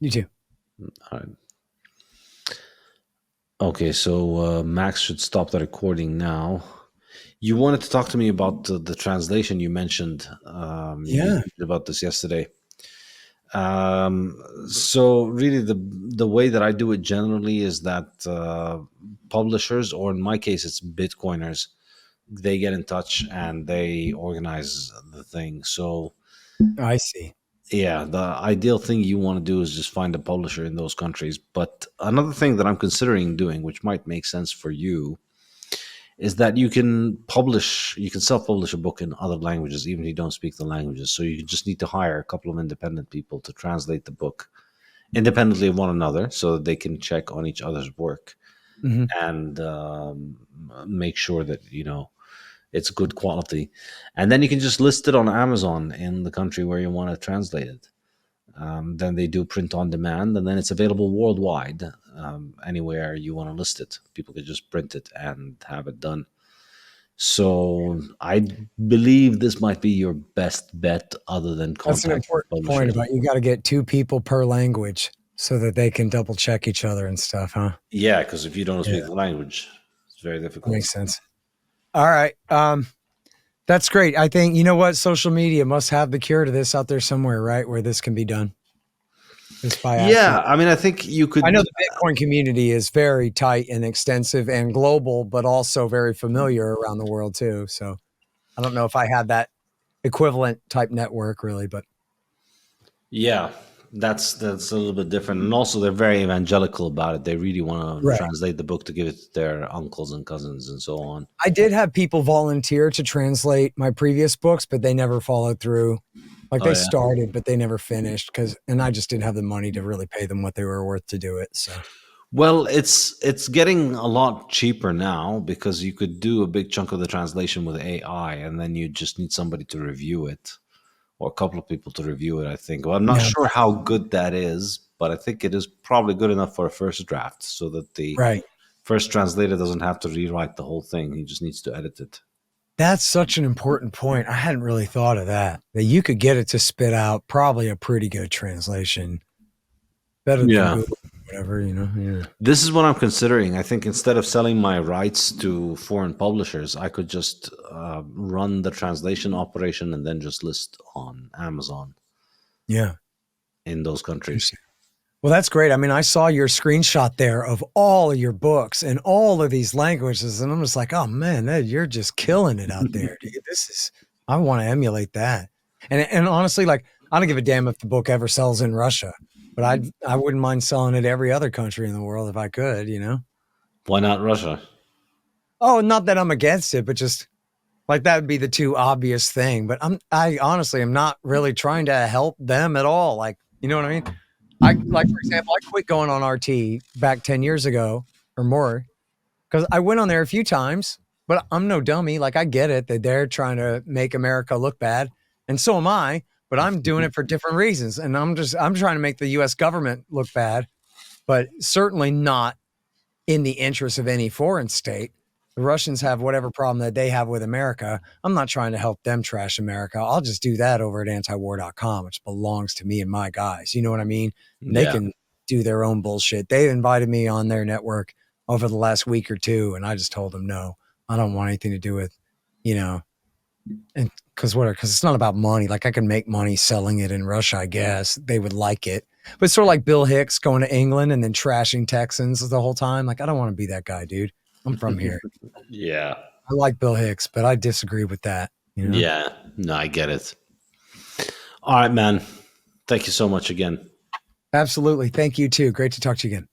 You too. All right. Okay, so Max should stop the recording now. You wanted to talk to me about the translation you mentioned. You Yeah. mentioned about this yesterday. So really, the way that I do it generally is that publishers, or in my case, it's Bitcoiners, they get in touch and they organize the thing. So I see. yeah, the ideal thing you want to do is just find a publisher in those countries. But another thing that I'm considering doing, which might make sense for you, is that you can self-publish a book in other languages, even if you don't speak the languages. So you just need to hire a couple of independent people to translate the book independently of one another so that they can check on each other's work Mhm. and make sure that, it's good quality. And then you can just list it on Amazon in the country where you want to translate it. Then they do print on demand, and then it's available worldwide, anywhere you want to list it. People could just print it and have it done. So I believe this might be your best bet, other than That's an contacting important point publishers. about you got to get 2 people per language so that they can double check each other and stuff, huh? Yeah, because if you don't speak Yeah. the language, it's very difficult. Makes sense. All right. That's great. I think, you know what? Social media must have the cure to this out there somewhere, right? Where this can be done. Just by asking. Yeah, I mean, I think you could. I know the Bitcoin community is very tight and extensive and global, but also very familiar around the world too. So I don't know if I had that equivalent type network really, but Yeah, that's a little bit different, and also they're very evangelical about it. They really want to Right. translate the book to give it to their uncles and cousins and so on. I did have people volunteer to translate my previous books, but they never followed through. Like Oh, they yeah. started, but they never finished and I just didn't have the money to really pay them what they were worth to do it. So Well, it's getting a lot cheaper now because you could do a big chunk of the translation with AI, and then you just need somebody to review it, or a couple of people to review it. I think. Well, I'm not Yeah. sure how good that is, but I think it is probably good enough for a first draft, so that the right. first translator doesn't have to rewrite the whole thing. He just needs to edit it. That's such an important point. I hadn't really thought of that. That you could get it to spit out probably a pretty good translation. Better than Yeah. Google, whatever, Yeah. This is what I'm considering. I think instead of selling my rights to foreign publishers, I could just run the translation operation and then just list on Amazon Yeah. in those countries. Well, that's great. I mean, I saw your screenshot there of all of your books in all of these languages, and I'm just like, oh man, you're just killing it out there, dude. I want to emulate that. And honestly, like, I don't give a damn if the book ever sells in Russia, but I wouldn't mind selling it every other country in the world if I could, Why not Russia? Oh, not that I'm against it, but just like that would be the too obvious thing. But I honestly am not really trying to help them at all. Like, you know what I mean? For example, I quit going on RT back 10 years ago or more because I went on there a few times, but I'm no dummy. Like, I get it that they're trying to make America look bad, and so am I. But I'm doing it for different reasons, and I'm trying to make the U.S. government look bad, but certainly not in the interest of any foreign state. The Russians have whatever problem that they have with America. I'm not trying to help them trash America. I'll just do that over at antiwar.com, which belongs to me and my guys. You know what I mean? They can do their own bullshit. They invited me on their network over the last week or two, and I just told them, no, I don't want anything to do with, and because it's not about money. Like, I can make money selling it in Russia, I guess. They would like it. But it's sort of like Bill Hicks going to England and then trashing Texans the whole time. Like, I don't want to be that guy, dude. I'm from here. Yeah. I like Bill Hicks, but I disagree with that. Yeah. No, I get it. All right, man. Thank you so much again. Absolutely. Thank you too. Great to talk to you again.